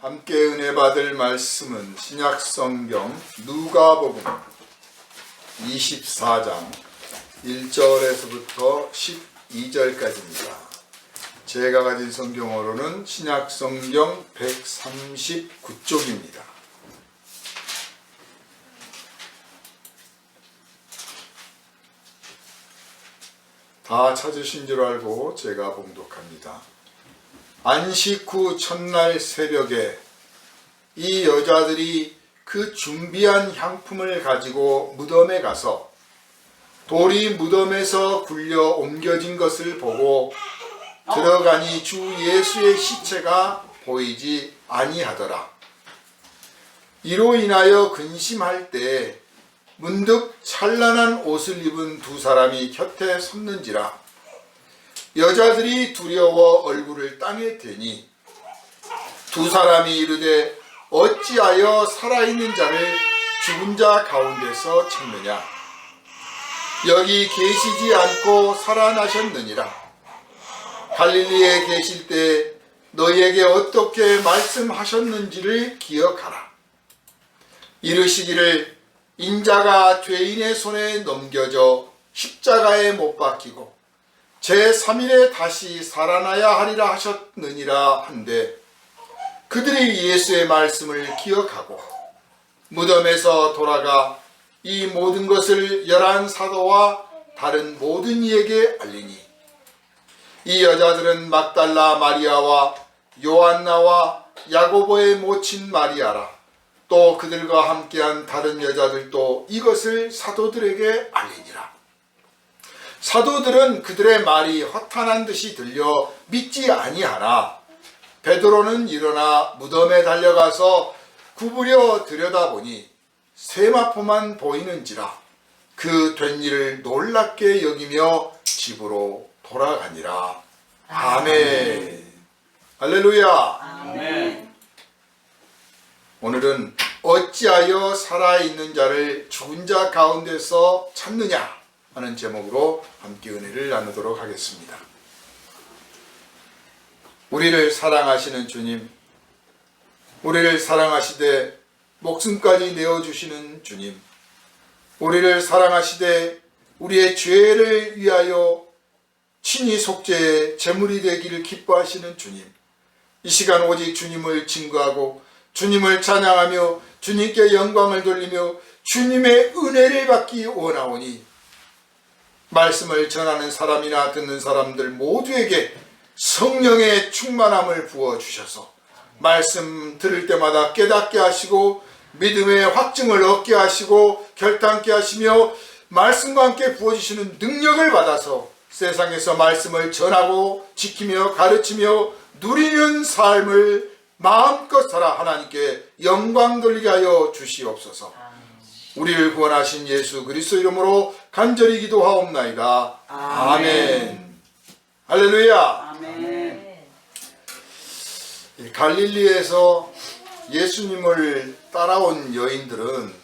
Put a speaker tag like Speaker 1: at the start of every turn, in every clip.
Speaker 1: 함께 은혜 받을 말씀은 신약성경 누가복음 24장 1절에서부터 12절까지입니다. 제가 가진 성경어로는 신약성경 139쪽입니다. 다 찾으신 줄 알고 제가 봉독합니다. 안식 후 첫날 새벽에 이 여자들이 그 준비한 향품을 가지고 무덤에 가서 돌이 무덤에서 굴려 옮겨진 것을 보고 들어가니 주 예수의 시체가 보이지 아니하더라. 이로 인하여 근심할 때 문득 찬란한 옷을 입은 두 사람이 곁에 섰는지라. 여자들이 두려워 얼굴을 땅에 대니 두 사람이 이르되 어찌하여 살아있는 자를 죽은 자 가운데서 찾느냐. 여기 계시지 않고 살아나셨느니라. 갈릴리에 계실 때 너희에게 어떻게 말씀하셨는지를 기억하라. 이르시기를 인자가 죄인의 손에 넘겨져 십자가에 못 박히고 제3일에 다시 살아나야 하리라 하셨느니라 한데 그들이 예수의 말씀을 기억하고 무덤에서 돌아가 이 모든 것을 11 사도와 다른 모든 이에게 알리니 이 여자들은 막달라 마리아와 요한나와 야고보의 모친 마리아라. 또 그들과 함께한 다른 여자들도 이것을 사도들에게 알리니라. 사도들은 그들의 말이 허탄한 듯이 들려 믿지 아니하나 베드로는 일어나 무덤에 달려가서 구부려 들여다보니 세마포만 보이는지라. 그 된 일을 놀랍게 여기며 집으로 돌아가니라. 아멘. 할렐루야.
Speaker 2: 아멘.
Speaker 1: 오늘은 어찌하여 살아있는 자를 죽은 자 가운데서 찾느냐 하는 제목으로 함께 은혜를 나누도록 하겠습니다. 우리를 사랑하시는 주님, 우리를 사랑하시되 목숨까지 내어주시는 주님, 우리를 사랑하시되 우리의 죄를 위하여 친히 속죄의 제물이 되기를 기뻐하시는 주님, 이 시간 오직 주님을 증거하고 주님을 찬양하며 주님께 영광을 돌리며 주님의 은혜를 받기 원하오니 말씀을 전하는 사람이나 듣는 사람들 모두에게 성령의 충만함을 부어주셔서 말씀 들을 때마다 깨닫게 하시고 믿음의 확증을 얻게 하시고 결단케 하시며 말씀과 함께 부어주시는 능력을 받아서 세상에서 말씀을 전하고 지키며 가르치며 누리는 삶을 마음껏 살아 하나님께 영광 돌리게 하여 주시옵소서. 우리를 구원하신 예수 그리스도 이름으로 간절히 기도하옵나이다. 아멘. 할렐루야.
Speaker 2: 아멘.
Speaker 1: 갈릴리에서 예수님을 따라온 여인들은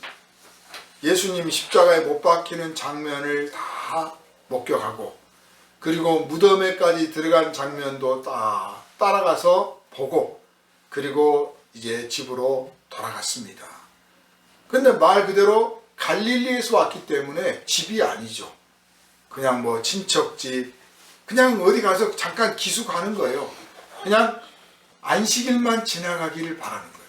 Speaker 1: 예수님이 십자가에 못 박히는 장면을 다 목격하고 그리고 무덤에까지 들어간 장면도 다 따라가서 보고 그리고 이제 집으로 돌아갔습니다. 근데 말 그대로 갈릴리에서 왔기 때문에 집이 아니죠. 그냥 뭐 친척집, 그냥 어디 가서 잠깐 기숙하는 거예요. 그냥 안식일만 지나가기를 바라는 거예요.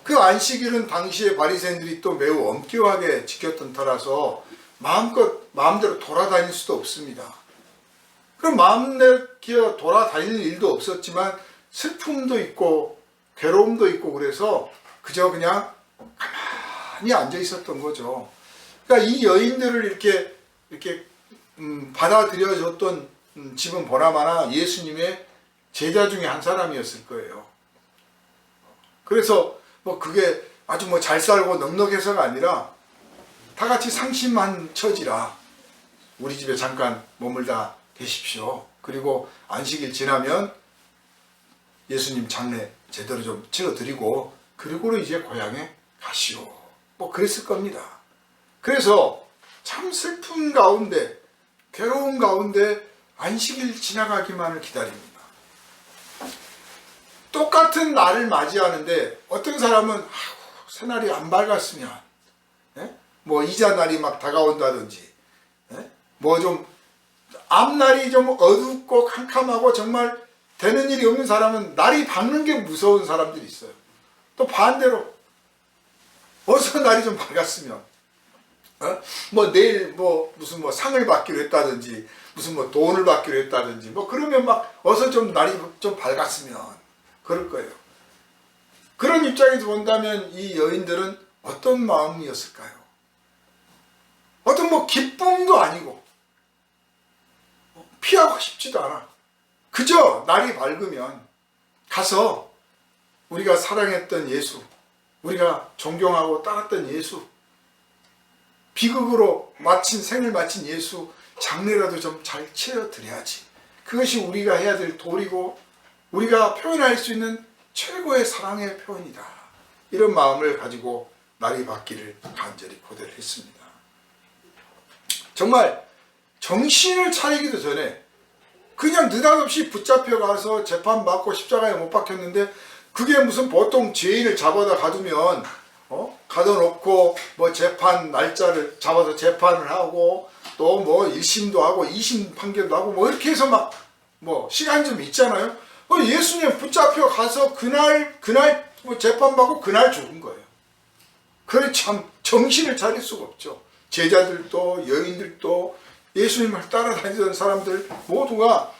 Speaker 1: 그 안식일은 당시에 바리새인들이 또 매우 엄격하게 지켰던 터라서 마음대로 돌아다닐 수도 없습니다. 그럼 마음대로 돌아다니는 일도 없었지만 슬픔도 있고 괴로움도 있고 그래서 그저 그냥 가만히 앉아 있었던 거죠. 그러니까 이 여인들을 이렇게 받아들여줬던 집은 보나마나 예수님의 제자 중에 한 사람이었을 거예요. 그래서 뭐 그게 아주 뭐 잘 살고 넉넉해서가 아니라 다 같이 상심한 처지라 우리 집에 잠깐 머물다 계십시오. 그리고 안식일 지나면 예수님 장례 제대로 좀 치러드리고 그리고 이제 고향에 가시오. 뭐 그랬을 겁니다. 그래서 참 슬픔 가운데 괴로움 가운데 안식일 지나가기만을 기다립니다. 똑같은 날을 맞이하는데 어떤 사람은 새날이 안 밝았으면, 뭐 이자날이 막 다가온다든지, 뭐 좀 앞날이 좀 어둡고 캄캄하고 정말 되는 일이 없는 사람은 날이 밝는 게 무서운 사람들이 있어요. 또 반대로 어서 날이 좀 밝았으면, 뭐 내일 뭐 무슨 뭐 상을 받기로 했다든지 무슨 뭐 돈을 받기로 했다든지 뭐 그러면 막 어서 좀 날이 좀 밝았으면 그럴 거예요. 그런 입장에서 본다면 이 여인들은 어떤 마음이었을까요? 어떤 뭐 기쁨도 아니고 피하고 싶지도 않아. 그저 날이 밝으면 가서 우리가 사랑했던 예수, 우리가 존경하고 따랐던 예수, 비극으로 마친 생을 마친 예수 장례라도 좀 잘 치러드려야지. 그것이 우리가 해야 될 도리고 우리가 표현할 수 있는 최고의 사랑의 표현이다. 이런 마음을 가지고 날이 밝기를 간절히 고대를 했습니다. 정말 정신을 차리기도 전에 그냥 느닷없이 붙잡혀가서 재판받고 십자가에 못 박혔는데 그게 무슨 보통 죄인을 잡아다 가두면 가둬놓고 뭐 재판 날짜를 잡아서 재판을 하고 또 뭐 1심도 하고 2심 판결도 하고 뭐 이렇게 해서 막 뭐 시간이 좀 있잖아요. 예수님 붙잡혀 가서 그날 뭐 재판받고 그날 죽은 거예요. 그래 참 정신을 차릴 수가 없죠. 제자들도 여인들도 예수님을 따라다니던 사람들 모두가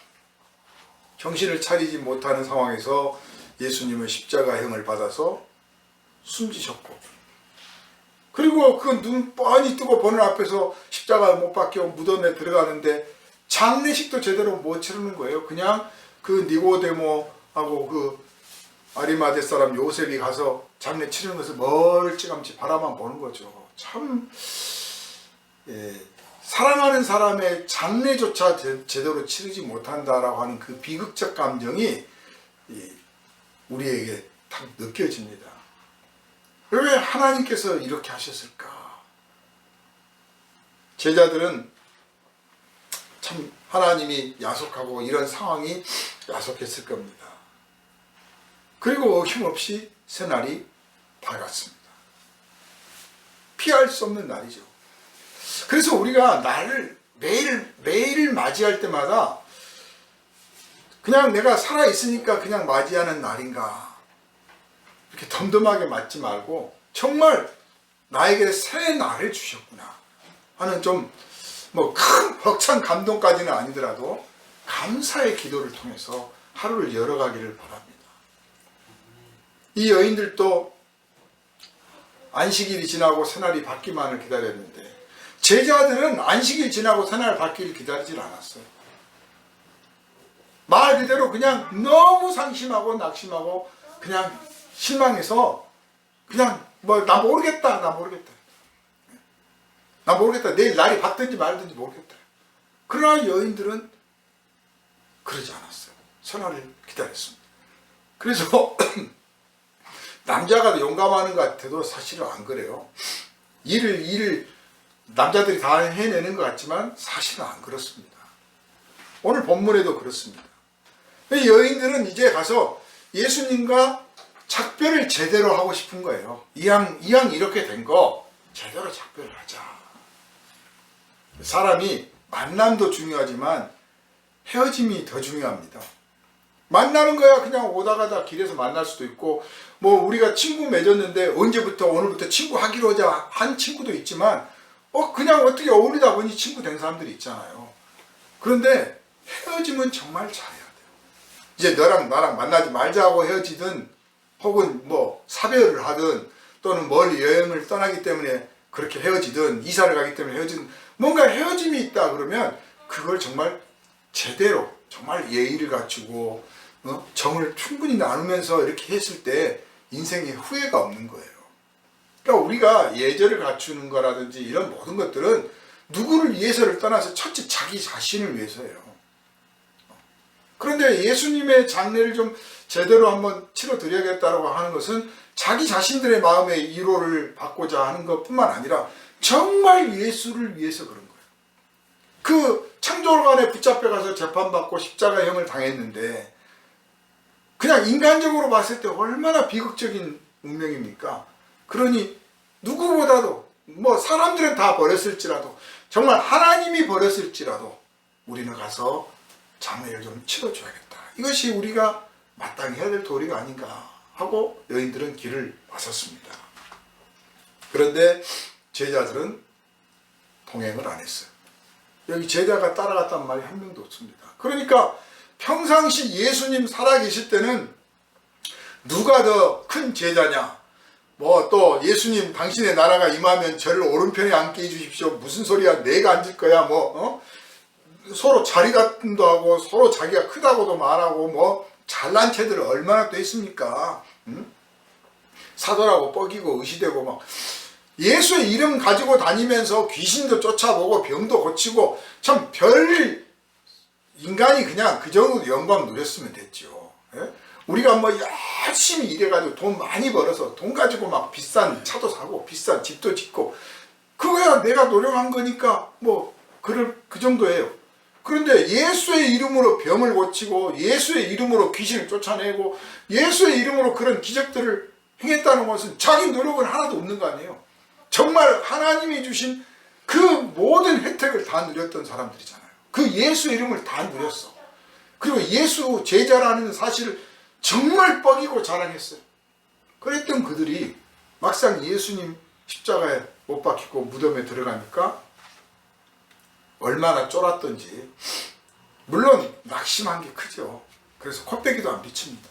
Speaker 1: 정신을 차리지 못하는 상황에서 예수님은 십자가형을 받아서 숨지셨고, 그리고 그 눈 뻔히 뜨고 보는 앞에서 십자가에 못 박혀 무덤에 들어가는데 장례식도 제대로 못 치르는 거예요. 그냥 그 니고데모하고 그 아리마대 사람 요셉이 가서 장례 치르는 것을 멀찌감치 바라만 보는 거죠. 참 사랑하는 사람의 장례조차 제대로 치르지 못한다라고 하는 그 비극적 감정이 우리에게 딱 느껴집니다. 왜 하나님께서 이렇게 하셨을까? 제자들은 참 하나님이 야속하고 이런 상황이 야속했을 겁니다. 그리고 어김없이 새날이 밝았습니다. 피할 수 없는 날이죠. 그래서 우리가 날을 매일 맞이할 때마다 그냥 내가 살아있으니까 그냥 맞이하는 날인가 이렇게 덤덤하게 맞지 말고 정말 나에게 새 날을 주셨구나 하는 좀 뭐 큰 벅찬 감동까지는 아니더라도 감사의 기도를 통해서 하루를 열어가기를 바랍니다. 이 여인들도 안식일이 지나고 새날이 밝기만을 기다렸는데 제자들은 안식일 지나고 새날 밝기를 기다리질 않았어요. 말 그대로 그냥 너무 상심하고 낙심하고 그냥 실망해서 그냥 뭐 나 모르겠다 내일 날이 밝든지 말든지 모르겠다. 그러나 여인들은 그러지 않았어요. 새날을 기다렸습니다. 그래서 남자가 용감하는 것 같아도 사실은 안 그래요. 일을 남자들이 다 해내는 것 같지만 사실은 안 그렇습니다. 오늘 본문에도 그렇습니다. 여인들은 이제 가서 예수님과 작별을 제대로 하고 싶은 거예요. 이왕 이렇게 된 거 제대로 작별을 하자. 사람이 만남도 중요하지만 헤어짐이 더 중요합니다. 만나는 거야 그냥 오다가다 길에서 만날 수도 있고 뭐 우리가 친구 맺었는데 언제부터 오늘부터 친구 하기로 하자 한 친구도 있지만 그냥 어떻게 어울리다 보니 친구 된 사람들이 있잖아요. 그런데 헤어짐은 정말 잘해야 돼요. 이제 너랑 나랑 만나지 말자고 헤어지든 혹은 뭐 사별을 하든 또는 멀리 여행을 떠나기 때문에 그렇게 헤어지든 이사를 가기 때문에 헤어지든 뭔가 헤어짐이 있다 그러면 그걸 정말 제대로 정말 예의를 갖추고 정을 충분히 나누면서 이렇게 했을 때 인생에 후회가 없는 거예요. 그러니까 우리가 예절을 갖추는 거라든지 이런 모든 것들은 누구를 위해서를 떠나서 첫째 자기 자신을 위해서예요. 그런데 예수님의 장례를 좀 제대로 한번 치러드려야겠다고 하는 것은 자기 자신들의 마음의 위로를 받고자 하는 것뿐만 아니라 정말 예수를 위해서 그런 거예요. 그 창조관에 붙잡혀가서 재판받고 십자가형을 당했는데 그냥 인간적으로 봤을 때 얼마나 비극적인 운명입니까? 그러니 누구보다도 뭐 사람들은 다 버렸을지라도 정말 하나님이 버렸을지라도 우리는 가서 장례를 좀 치러줘야겠다. 이것이 우리가 마땅히 해야 될 도리가 아닌가 하고 여인들은 길을 나섰습니다. 그런데 제자들은 동행을 안 했어요. 여기 제자가 따라갔단 말이 한 명도 없습니다. 그러니까 평상시 예수님 살아계실 때는 누가 더 큰 제자냐, 뭐 또 예수님 당신의 나라가 임하면 저를 오른편에 앉게 해주십시오. 무슨 소리야, 내가 앉을 거야, 뭐 서로 자리 다툼도 하고 서로 자기가 크다고도 말하고 뭐 잘난 체들 얼마나 또 있습니까? 사도라고 뻐기고 의시되고 막 예수의 이름 가지고 다니면서 귀신도 쫓아보고 병도 고치고 참 별 인간이 그냥 그 정도 영광 누렸으면 됐죠. 예? 우리가 뭐 열심히 일해가지고 돈 많이 벌어서 돈 가지고 막 비싼 차도 사고 비싼 집도 짓고 그거야 내가 노력한 거니까 뭐 그 정도예요. 그런데 예수의 이름으로 병을 고치고 예수의 이름으로 귀신을 쫓아내고 예수의 이름으로 그런 기적들을 행했다는 것은 자기 노력은 하나도 없는 거 아니에요. 정말 하나님이 주신 그 모든 혜택을 다 누렸던 사람들이잖아요. 그 예수 이름을 다 누렸어. 그리고 예수 제자라는 사실을 정말 뻐기고 자랑했어요. 그랬던 그들이 막상 예수님 십자가에 못 박히고 무덤에 들어가니까 얼마나 쫄았던지. 물론 낙심한 게 크죠. 그래서 코빼기도 안 비칩니다.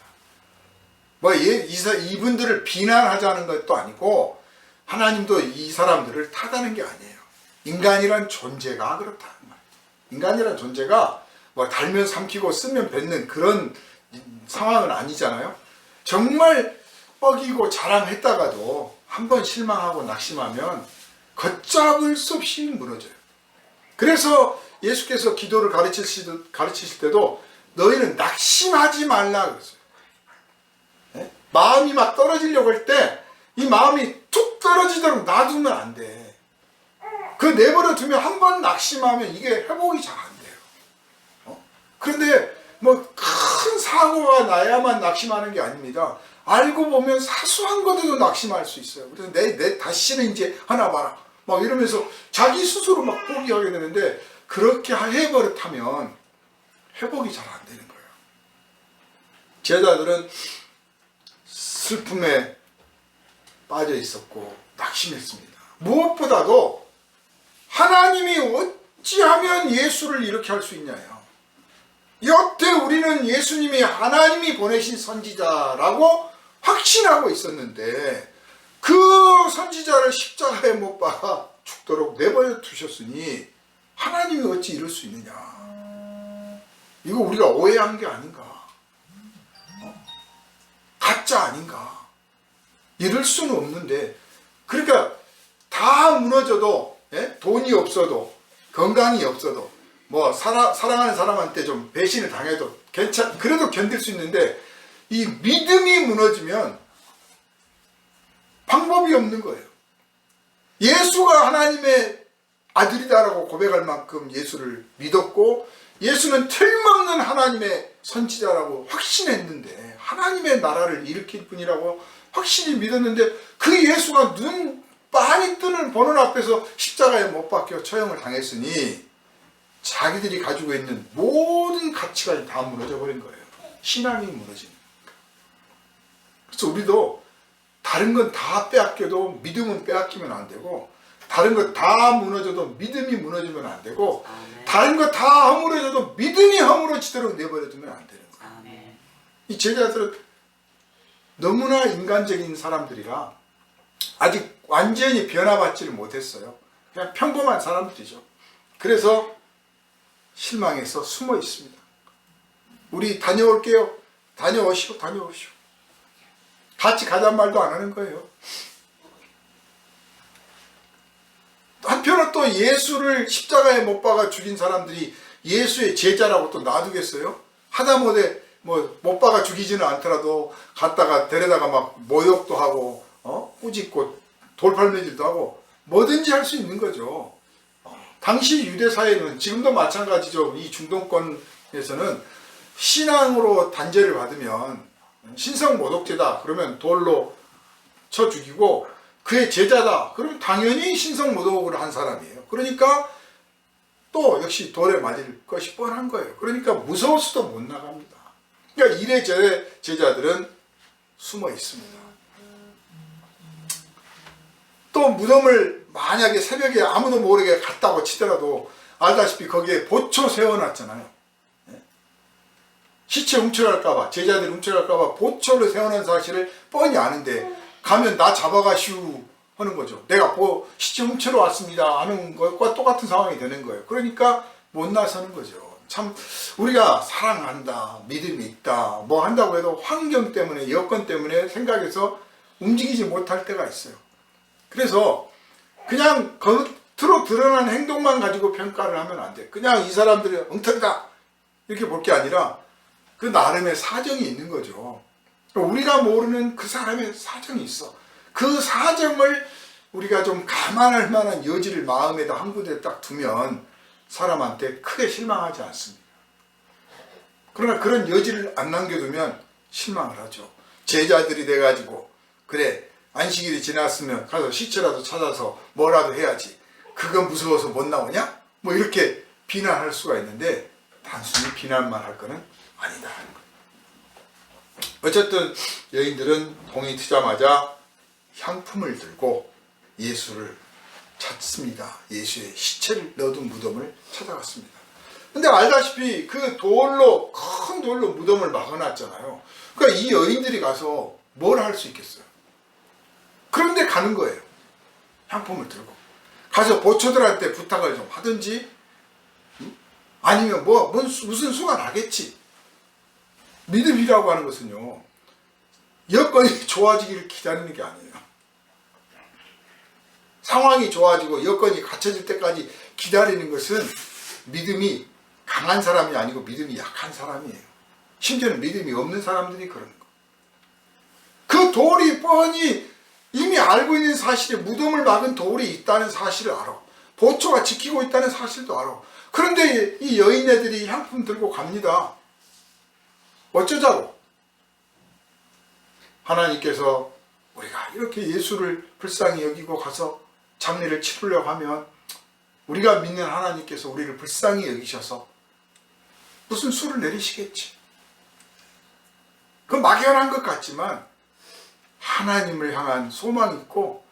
Speaker 1: 뭐 이분들을 비난하자는 것도 아니고 하나님도 이 사람들을 탓하는 게 아니에요. 인간이란 존재가 그렇다는 말이에요. 인간이란 존재가 뭐 달면 삼키고 쓰면 뱉는 그런 상황은 아니잖아요. 정말 뻐기고 자랑했다가도 한번 실망하고 낙심하면 걷잡을 수 없이 무너져요. 그래서 예수께서 기도를 가르치실 때도 너희는 낙심하지 말라 그랬어요. 네? 마음이 막 떨어지려고 할 때 이 마음이 툭 떨어지도록 놔두면 안 돼. 그 내버려 두면 한 번 낙심하면 이게 회복이 잘 안 돼요. 그런데 뭐 큰 사고가 나야만 낙심하는 게 아닙니다. 알고 보면 사소한 것에도 낙심할 수 있어요. 그래서 내 다시는 이제 하나 봐라. 막 이러면서 자기 스스로 막 포기하게 되는데 그렇게 해버릇하면 회복이 잘 안 되는 거예요. 제자들은 슬픔에 빠져 있었고 낙심했습니다. 무엇보다도 하나님이 어찌하면 예수를 이렇게 할 수 있냐요. 여태 우리는 예수님이 하나님이 보내신 선지자라고 확신하고 있었는데 그 선지자를 십자가에 못 박아 죽도록 내버려 두셨으니 하나님이 어찌 이럴 수 있느냐. 이거 우리가 오해한 게 아닌가. 가짜 아닌가. 이럴 수는 없는데 그러니까 다 무너져도 돈이 없어도 건강이 없어도 뭐 사랑하는 사람한테 좀 배신을 당해도 그래도 견딜 수 있는데 이 믿음이 무너지면 방법이 없는 거예요. 예수가 하나님의 아들이다라고 고백할 만큼 예수를 믿었고 예수는 틀림없는 하나님의 선지자라고 확신했는데 하나님의 나라를 일으킬 분이라고 확실히 믿었는데 그 예수가 눈 빤히 뜨는 보는 앞에서 십자가에 못 박혀 처형을 당했으니 자기들이 가지고 있는 모든 가치가 다 무너져 버린 거예요. 신앙이 무너지는 거예요. 그래서 우리도 다른 건 다 빼앗겨도 믿음은 빼앗기면 안 되고 다른 거 다 무너져도 믿음이 무너지면 안 되고 다른 거 다 허물어져도 믿음이 허물어지도록 내버려두면 안 되는 거예요. 이 제자들은 너무나 인간적인 사람들이라 아직 완전히 변화받지를 못했어요. 그냥 평범한 사람들이죠. 그래서 실망해서 숨어 있습니다. 우리 다녀올게요. 다녀오시오. 같이 가자는 말도 안 하는 거예요. 한편으로 또 예수를 십자가에 못 박아 죽인 사람들이 예수의 제자라고 또 놔두겠어요? 하다못해 뭐 못 박아 죽이지는 않더라도 갔다가 데려다가 막 모욕도 하고 꾸짖고 돌팔매질도 하고 뭐든지 할 수 있는 거죠. 당시 유대 사회는 지금도 마찬가지죠. 이 중동권에서는 신앙으로 단죄를 받으면 신성 모독죄다 그러면 돌로 쳐 죽이고, 그의 제자다 그러면 당연히 신성 모독을 한 사람이에요. 그러니까 또 역시 돌에 맞을 것이 뻔한 거예요. 그러니까 무서워서도 못 나갑니다. 그러니까 이래저래 제자들은 숨어 있습니다. 또 무덤을 만약에 새벽에 아무도 모르게 갔다고 치더라도 알다시피 거기에 보초 세워놨잖아요. 시체 훔쳐갈까봐, 제자들이 훔쳐갈까봐 보초를 세워놓은 사실을 뻔히 아는데 가면 나 잡아가시오 하는 거죠. 내가 시체 훔쳐러 왔습니다 하는 것과 똑같은 상황이 되는 거예요. 그러니까 못 나서는 거죠. 참 우리가 사랑한다, 믿음이 있다, 뭐 한다고 해도 환경 때문에, 여건 때문에 생각해서 움직이지 못할 때가 있어요. 그래서 그냥 겉으로 드러난 행동만 가지고 평가를 하면 안 돼. 그냥 이 사람들이 엉터리다 이렇게 볼 게 아니라 그 나름의 사정이 있는 거죠. 우리가 모르는 그 사람의 사정이 있어. 그 사정을 우리가 좀 감안할 만한 여지를 마음에다 한 군데 딱 두면 사람한테 크게 실망하지 않습니다. 그러나 그런 여지를 안 남겨두면 실망을 하죠. 제자들이 돼가지고 그래 안식일이 지났으면 가서 시체라도 찾아서 뭐라도 해야지, 그건 무서워서 못 나오냐? 뭐 이렇게 비난할 수가 있는데 단순히 비난만 할 거는 아니다 하는 거예요. 어쨌든 여인들은 동이 트자마자 향품을 들고 예수를 찾습니다. 예수의 시체를 넣어둔 무덤을 찾아갔습니다. 근데 알다시피 그 돌로, 큰 돌로 무덤을 막아놨잖아요. 그러니까 이 여인들이 가서 뭘 할 수 있겠어요? 그런데 가는 거예요. 향품을 들고 가서 보초들한테 부탁을 좀 하든지, 아니면 무슨 수가 나겠지. 믿음이라고 하는 것은요, 여건이 좋아지기를 기다리는 게 아니에요. 상황이 좋아지고 여건이 갖춰질 때까지 기다리는 것은 믿음이 강한 사람이 아니고 믿음이 약한 사람이에요. 심지어는 믿음이 없는 사람들이 그러는 거. 그 돌이 뻔히 이미 알고 있는 사실에, 무덤을 막은 돌이 있다는 사실을 알아. 보초가 지키고 있다는 사실도 알아. 그런데 이 여인네들이 향품 들고 갑니다. 어쩌자고? 하나님께서 우리가 이렇게 예수를 불쌍히 여기고 가서 장례를 치르려고 하면 우리가 믿는 하나님께서 우리를 불쌍히 여기셔서 무슨 수를 내리시겠지. 그 막연한 것 같지만 하나님을 향한 소망이 있고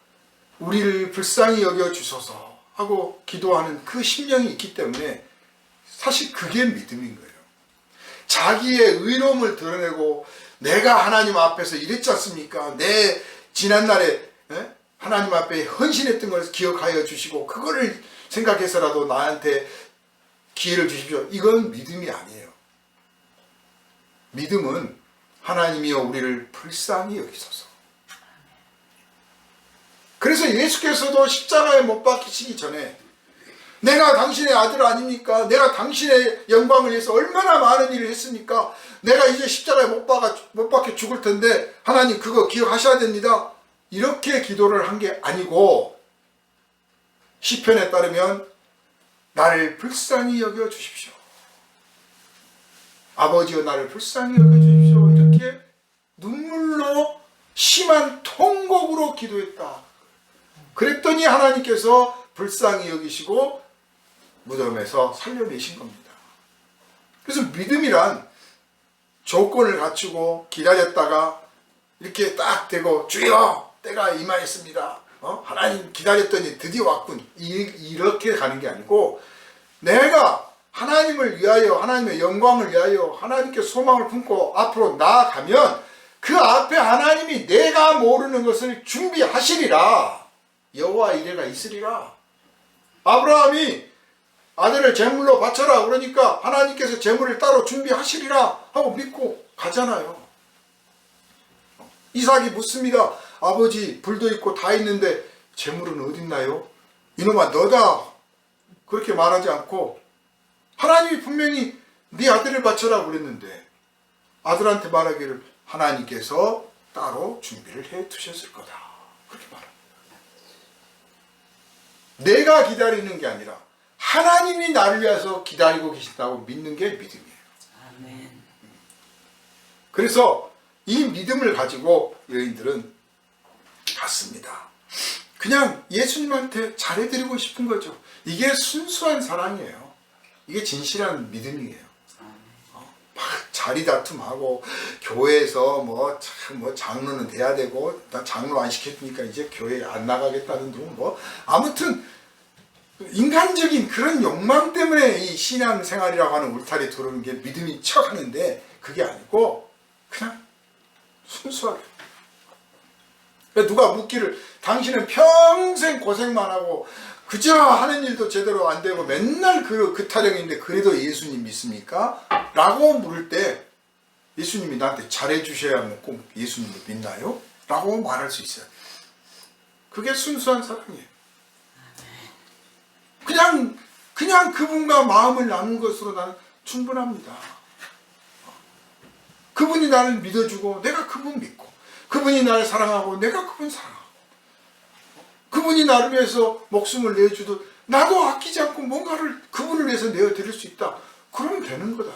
Speaker 1: 우리를 불쌍히 여겨주소서 하고 기도하는 그 심령이 있기 때문에 사실 그게 믿음인 거예요. 자기의 의로움을 드러내고 내가 하나님 앞에서 이랬지 않습니까? 내 지난날에 하나님 앞에 헌신했던 것을 기억하여 주시고 그거를 생각해서라도 나한테 기회를 주십시오. 이건 믿음이 아니에요. 믿음은 하나님이여 우리를 불쌍히 여기소서. 그래서 예수께서도 십자가에 못 박히시기 전에 내가 당신의 아들 아닙니까? 내가 당신의 영광을 위해서 얼마나 많은 일을 했습니까? 내가 이제 십자가에 못 박혀 죽을 텐데 하나님 그거 기억하셔야 됩니다. 이렇게 기도를 한 게 아니고 시편에 따르면 나를 불쌍히 여겨 주십시오. 아버지여 나를 불쌍히 여겨 주십시오. 이렇게 눈물로 심한 통곡으로 기도했다. 그랬더니 하나님께서 불쌍히 여기시고 무덤에서 살려내신 겁니다. 그래서 믿음이란 조건을 갖추고 기다렸다가 이렇게 딱 되고 주여 때가 임하였습니다. 하나님 기다렸더니 드디어 왔군. 이렇게 가는 게 아니고 내가 하나님을 위하여 하나님의 영광을 위하여 하나님께 소망을 품고 앞으로 나아가면 그 앞에 하나님이 내가 모르는 것을 준비하시리라. 여호와 이레가 있으리라. 아브라함이 아들을 제물로 바쳐라 그러니까 하나님께서 제물을 따로 준비하시리라 하고 믿고 가잖아요. 이삭이 묻습니다. 아버지 불도 있고 다 있는데 제물은 어딨나요? 이놈아 너다. 그렇게 말하지 않고 하나님이 분명히 네 아들을 바쳐라 그랬는데 아들한테 말하기를 하나님께서 따로 준비를 해 두셨을 거다. 그렇게 말합니다. 내가 기다리는 게 아니라 하나님이 나를 위해서 기다리고 계신다고 믿는 게 믿음이에요.
Speaker 2: 아멘.
Speaker 1: 그래서 이 믿음을 가지고 여인들은 갔습니다. 그냥 예수님한테 잘해드리고 싶은 거죠. 이게 순수한 사랑이에요. 이게 진실한 믿음이에요. 막 자리 다툼하고 교회에서 뭐 장로는 돼야 되고 나 장로 안 시켰으니까 이제 교회 안 나가겠다는 둥 뭐 아무튼 인간적인 그런 욕망 때문에 이 신앙생활이라고 하는 울타리 두르는 게 믿음인 척 하는데 그게 아니고 그냥 순수하게. 누가 묻기를 당신은 평생 고생만 하고 그저 하는 일도 제대로 안 되고 맨날 그 타령인데 그래도 예수님 믿습니까? 라고 물을 때 예수님이 나한테 잘해주셔야만 꼭 예수님을 믿나요? 라고 말할 수 있어요. 그게 순수한 사랑이에요. 그냥 그분과 마음을 나눈 것으로 나는 충분합니다. 그분이 나를 믿어주고 내가 그분 믿고 그분이 나를 사랑하고 내가 그분 사랑하고 그분이 나를 위해서 목숨을 내주듯 나도 아끼지 않고 뭔가를 그분을 위해서 내어드릴 수 있다. 그러면 되는 거다.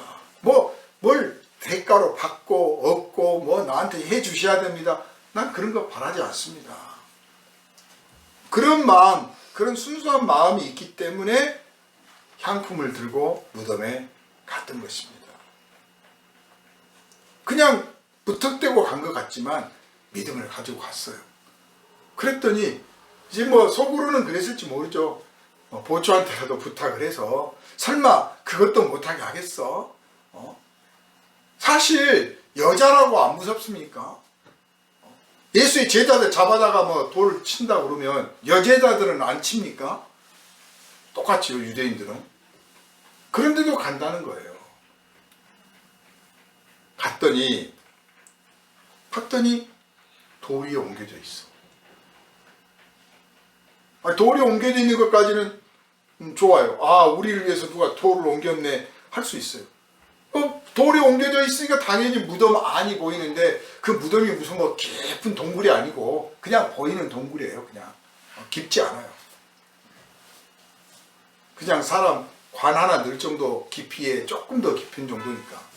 Speaker 1: 뭘 대가로 받고 얻고 뭐 나한테 해주셔야 됩니다. 난 그런 거 바라지 않습니다. 그런 마음, 그런 순수한 마음이 있기 때문에 향품을 들고 무덤에 갔던 것입니다. 그냥 무턱대고 간 것 같지만 믿음을 가지고 갔어요. 그랬더니 이제 뭐 속으로는 그랬을지 모르죠. 보초한테라도 부탁을 해서 설마 그것도 못하게 하겠어? 사실 여자라고 안 무섭습니까? 예수의 제자들 잡아다가 뭐 돌 친다 그러면 여제자들은 안 칩니까? 똑같이요, 유대인들은. 그런데도 간다는 거예요. 갔더니 돌이 옮겨져 있어. 돌이 옮겨져 있는 것까지는 좋아요. 우리를 위해서 누가 돌을 옮겼네 할 수 있어요. 돌이 옮겨져 있으니까 당연히 무덤 안이 보이는데 그 무덤이 무슨 뭐 깊은 동굴이 아니고 그냥 보이는 동굴이에요. 그냥 깊지 않아요. 그냥 사람 관 하나 넣을 정도 깊이에 조금 더 깊은 정도니까.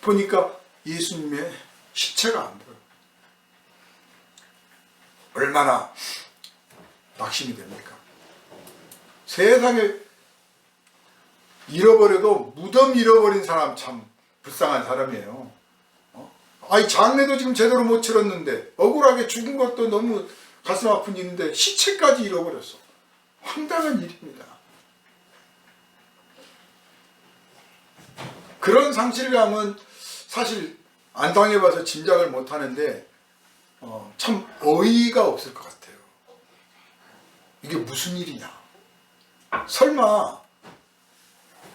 Speaker 1: 보니까 예수님의 시체가 안 보여요. 얼마나 낙심이 됩니까? 세상에 잃어버려도 무덤 잃어버린 사람 참 불쌍한 사람이에요. 장례도 지금 제대로 못 치렀는데 억울하게 죽은 것도 너무 가슴 아픈 일인데 시체까지 잃어버렸어. 황당한 일입니다. 그런 상실감은 사실 안 당해봐서 짐작을 못하는데 참 어이가 없을 것 같아요. 이게 무슨 일이냐. 설마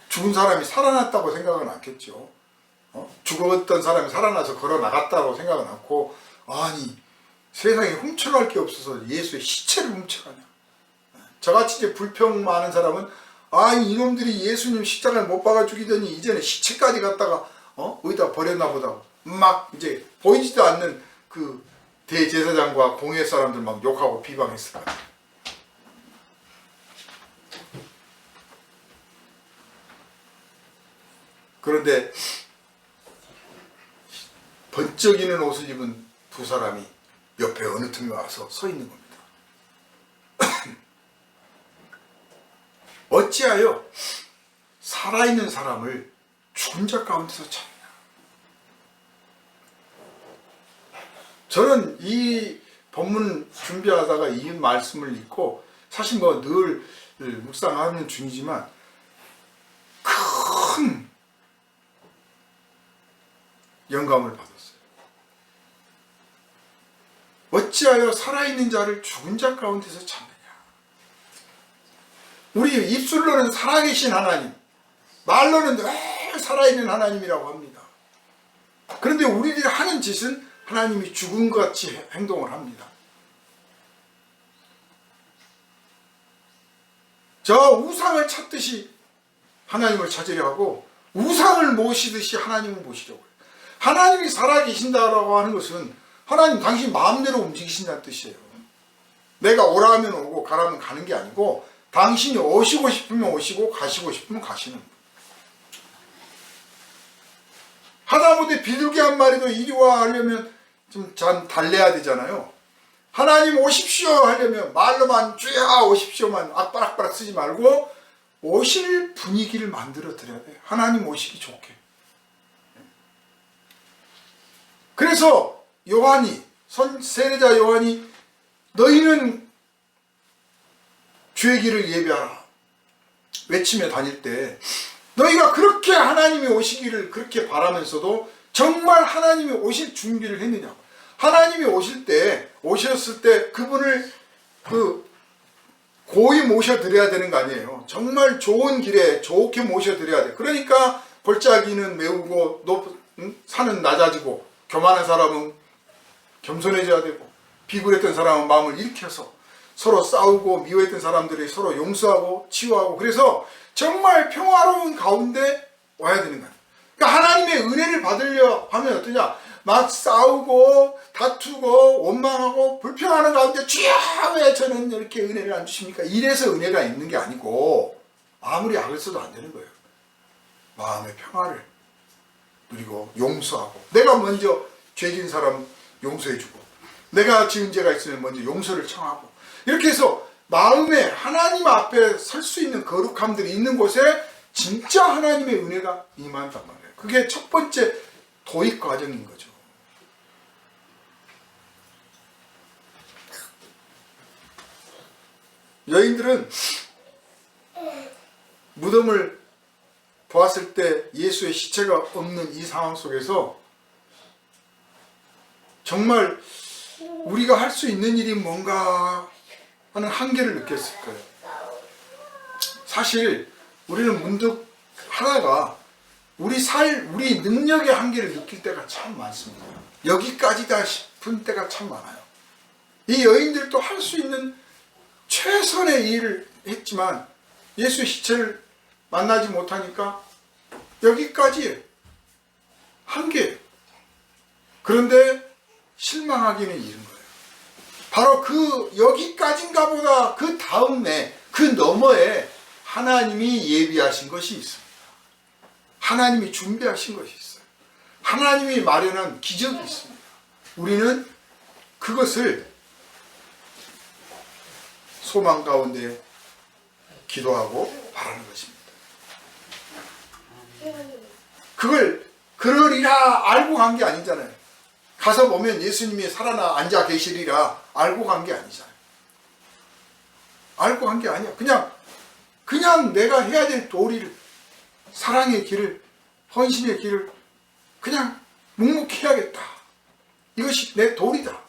Speaker 1: 죽은 사람이 살아났다고 생각은 않겠죠. 죽었던 사람이 살아나서 걸어 나갔다고 생각은 않고 아니 세상에 훔쳐갈 게 없어서 예수의 시체를 훔쳐가냐. 저같이 이제 불평 많은 사람은 이놈들이 예수님 십자가를 못 박아 죽이더니 이제는 시체까지 갖다가 어디다 버렸나 보다. 막 이제 보이지도 않는 그 대제사장과 공회 사람들 막 욕하고 비방했을 것 같아요. 그런데 번쩍이는 옷을 입은 두 사람이 옆에 어느 틈에 와서 서 있는 겁니다. 어찌하여 살아있는 사람을 죽은 자 가운데서 찾느냐. 저는 이 본문 준비하다가 이 말씀을 읽고 사실 뭐 늘 묵상하는 중이지만 큰 영감을 받았어요. 어찌하여 살아있는 자를 죽은 자 가운데서 찾느냐. 우리 입술로는 살아계신 하나님, 말로는 늘 살아있는 하나님이라고 합니다. 그런데 우리들이 하는 짓은 하나님이 죽은 것 같이 행동을 합니다. 저 우상을 찾듯이 하나님을 찾으려 하고 우상을 모시듯이 하나님을 모시려고 해요. 하나님이 살아계신다라고 하는 것은 하나님 당신 마음대로 움직이신다는 뜻이에요. 내가 오라 하면 오고 가라 하면 가는 게 아니고 당신이 오시고 싶으면 오시고 가시고 싶으면 가시는 거예요. 하다못해 비둘기 한 마리도 이리 와 하려면 좀 달래야 되잖아요. 하나님 오십시오 하려면 말로만 주야 오십시오만 악바락바락 쓰지 말고 오실 분위기를 만들어 드려야 돼요. 하나님 오시기 좋게. 그래서 요한이, 세례자 요한이 너희는 주의 길을 예비하라 외치며 다닐 때 너희가 그렇게 하나님이 오시기를 그렇게 바라면서도 정말 하나님이 오실 준비를 했느냐. 하나님이 오셨을 때 그분을 고이 모셔드려야 되는 거 아니에요. 정말 좋은 길에 좋게 모셔드려야 돼. 그러니까 골짜기는 메우고 산은 낮아지고 교만한 사람은 겸손해져야 되고 비굴했던 사람은 마음을 일으켜서 서로 싸우고 미워했던 사람들이 서로 용서하고 치유하고 그래서 정말 평화로운 가운데 와야 되는 거예요. 그러니까 하나님의 은혜를 받으려 하면 어떠냐? 막 싸우고 다투고 원망하고 불평하는 가운데 주여 왜 저는 이렇게 은혜를 안 주십니까? 이래서 은혜가 있는 게 아니고 아무리 악을 써도 안 되는 거예요. 마음의 평화를 누리고 용서하고 내가 먼저 죄진 사람 용서해주고 내가 지은 죄가 있으면 먼저 용서를 청하고 이렇게 해서 마음에 하나님 앞에 설 수 있는 거룩함들이 있는 곳에 진짜 하나님의 은혜가 임한단 말이에요. 그게 첫 번째 도입 과정인 거죠. 여인들은 무덤을 보았을 때 예수의 시체가 없는 이 상황 속에서 정말 우리가 할 수 있는 일이 뭔가 하는 한계를 느꼈을 거예요. 사실 우리는 문득 하다가 우리 능력의 한계를 느낄 때가 참 많습니다. 여기까지다 싶은 때가 참 많아요. 이 여인들도 할 수 있는 최선의 일을 했지만 예수의 시체를 만나지 못하니까 여기까지 한계. 그런데 실망하기는 이른 거예요. 바로 그 여기까지인가 보다 그 다음에 그 너머에 하나님이 예비하신 것이 있습니다. 하나님이 준비하신 것이 있어요. 하나님이 마련한 기적이 있습니다. 우리는 그것을 소망 가운데 기도하고 바라는 것입니다. 그걸 그러리라 알고 간 게 아니잖아요. 가서 보면 예수님이 살아나 앉아 계시리라 알고 간 게 아니잖아요. 알고 간 게 아니야. 그냥 내가 해야 될 도리를, 사랑의 길을, 헌신의 길을 그냥 묵묵히 해야겠다. 이것이 내 도리다.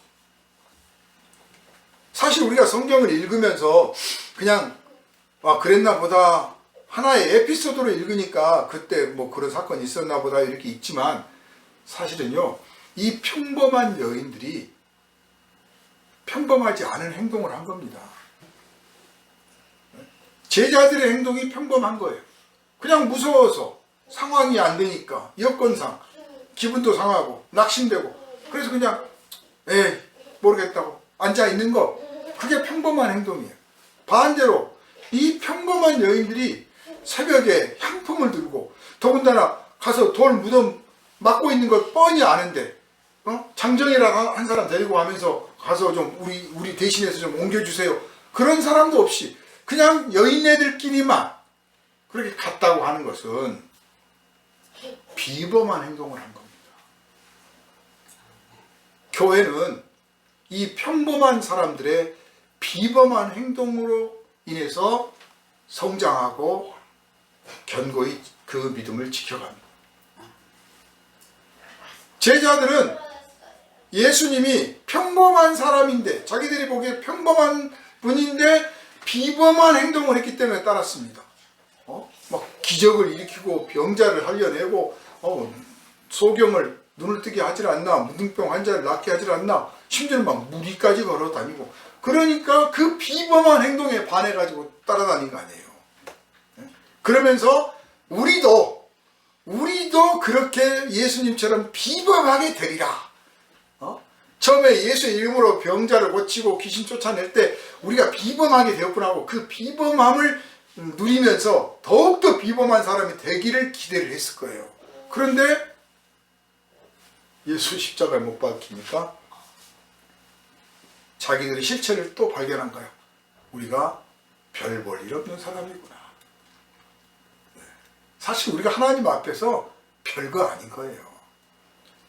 Speaker 1: 사실 우리가 성경을 읽으면서 그냥 그랬나 보다 하나의 에피소드로 읽으니까 그때 뭐 그런 사건이 있었나 보다 이렇게 있지만 사실은요, 이 평범한 여인들이 평범하지 않은 행동을 한 겁니다. 제자들의 행동이 평범한 거예요. 그냥 무서워서 상황이 안 되니까 여건상 기분도 상하고 낙심되고 그래서 그냥 모르겠다고 앉아 있는 거, 그게 평범한 행동이에요. 반대로 이 평범한 여인들이 새벽에 향품을 들고 더군다나 가서 돌 무덤 막고 있는 걸 뻔히 아는데 장정이라고 한 사람 데리고 가면서 가서 좀 우리 대신해서 좀 옮겨주세요. 그런 사람도 없이 그냥 여인네들끼리만 그렇게 갔다고 하는 것은 비범한 행동을 한 겁니다. 교회는 이 평범한 사람들의 비범한 행동으로 인해서 성장하고 견고히 그 믿음을 지켜갑니다. 제자들은 예수님이 평범한 사람인데, 자기들이 보기에 평범한 분인데 비범한 행동을 했기 때문에 따랐습니다. 막 기적을 일으키고 병자를 살려내고 소경을 눈을 뜨게 하질 않나, 무등병 환자를 낫게 하질 않나, 심지어 막 무리까지 걸어 다니고, 그러니까 그 비범한 행동에 반해가지고 따라다닌 거 아니에요. 그러면서 우리도 그렇게 예수님처럼 비범하게 되리라. 처음에 예수의 이름으로 병자를 고치고 귀신 쫓아낼 때 우리가 비범하게 되었구나 하고 그 비범함을 누리면서 더욱더 비범한 사람이 되기를 기대를 했을 거예요. 그런데 예수 십자가에 못 박히니까 자기들의 실체를 또 발견한 거예요. 우리가 별 볼 일 없는 사람이구나. 사실 우리가 하나님 앞에서 별거 아닌 거예요.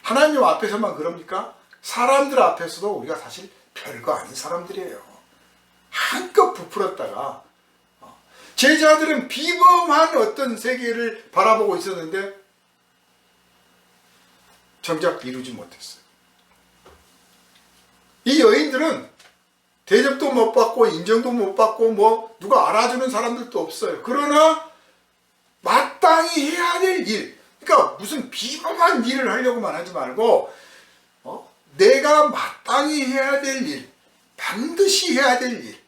Speaker 1: 하나님 앞에서만 그럽니까? 사람들 앞에서도 우리가 사실 별거 아닌 사람들이에요. 한껏 부풀었다가 제자들은 비범한 어떤 세계를 바라보고 있었는데 정작 이루지 못했어요. 이 여인들은 대접도 못 받고 인정도 못 받고 뭐 누가 알아주는 사람들도 없어요. 그러나 마땅히 해야 될 일, 그러니까 무슨 비범한 일을 하려고만 하지 말고 내가 마땅히 해야 될 일, 반드시 해야 될 일,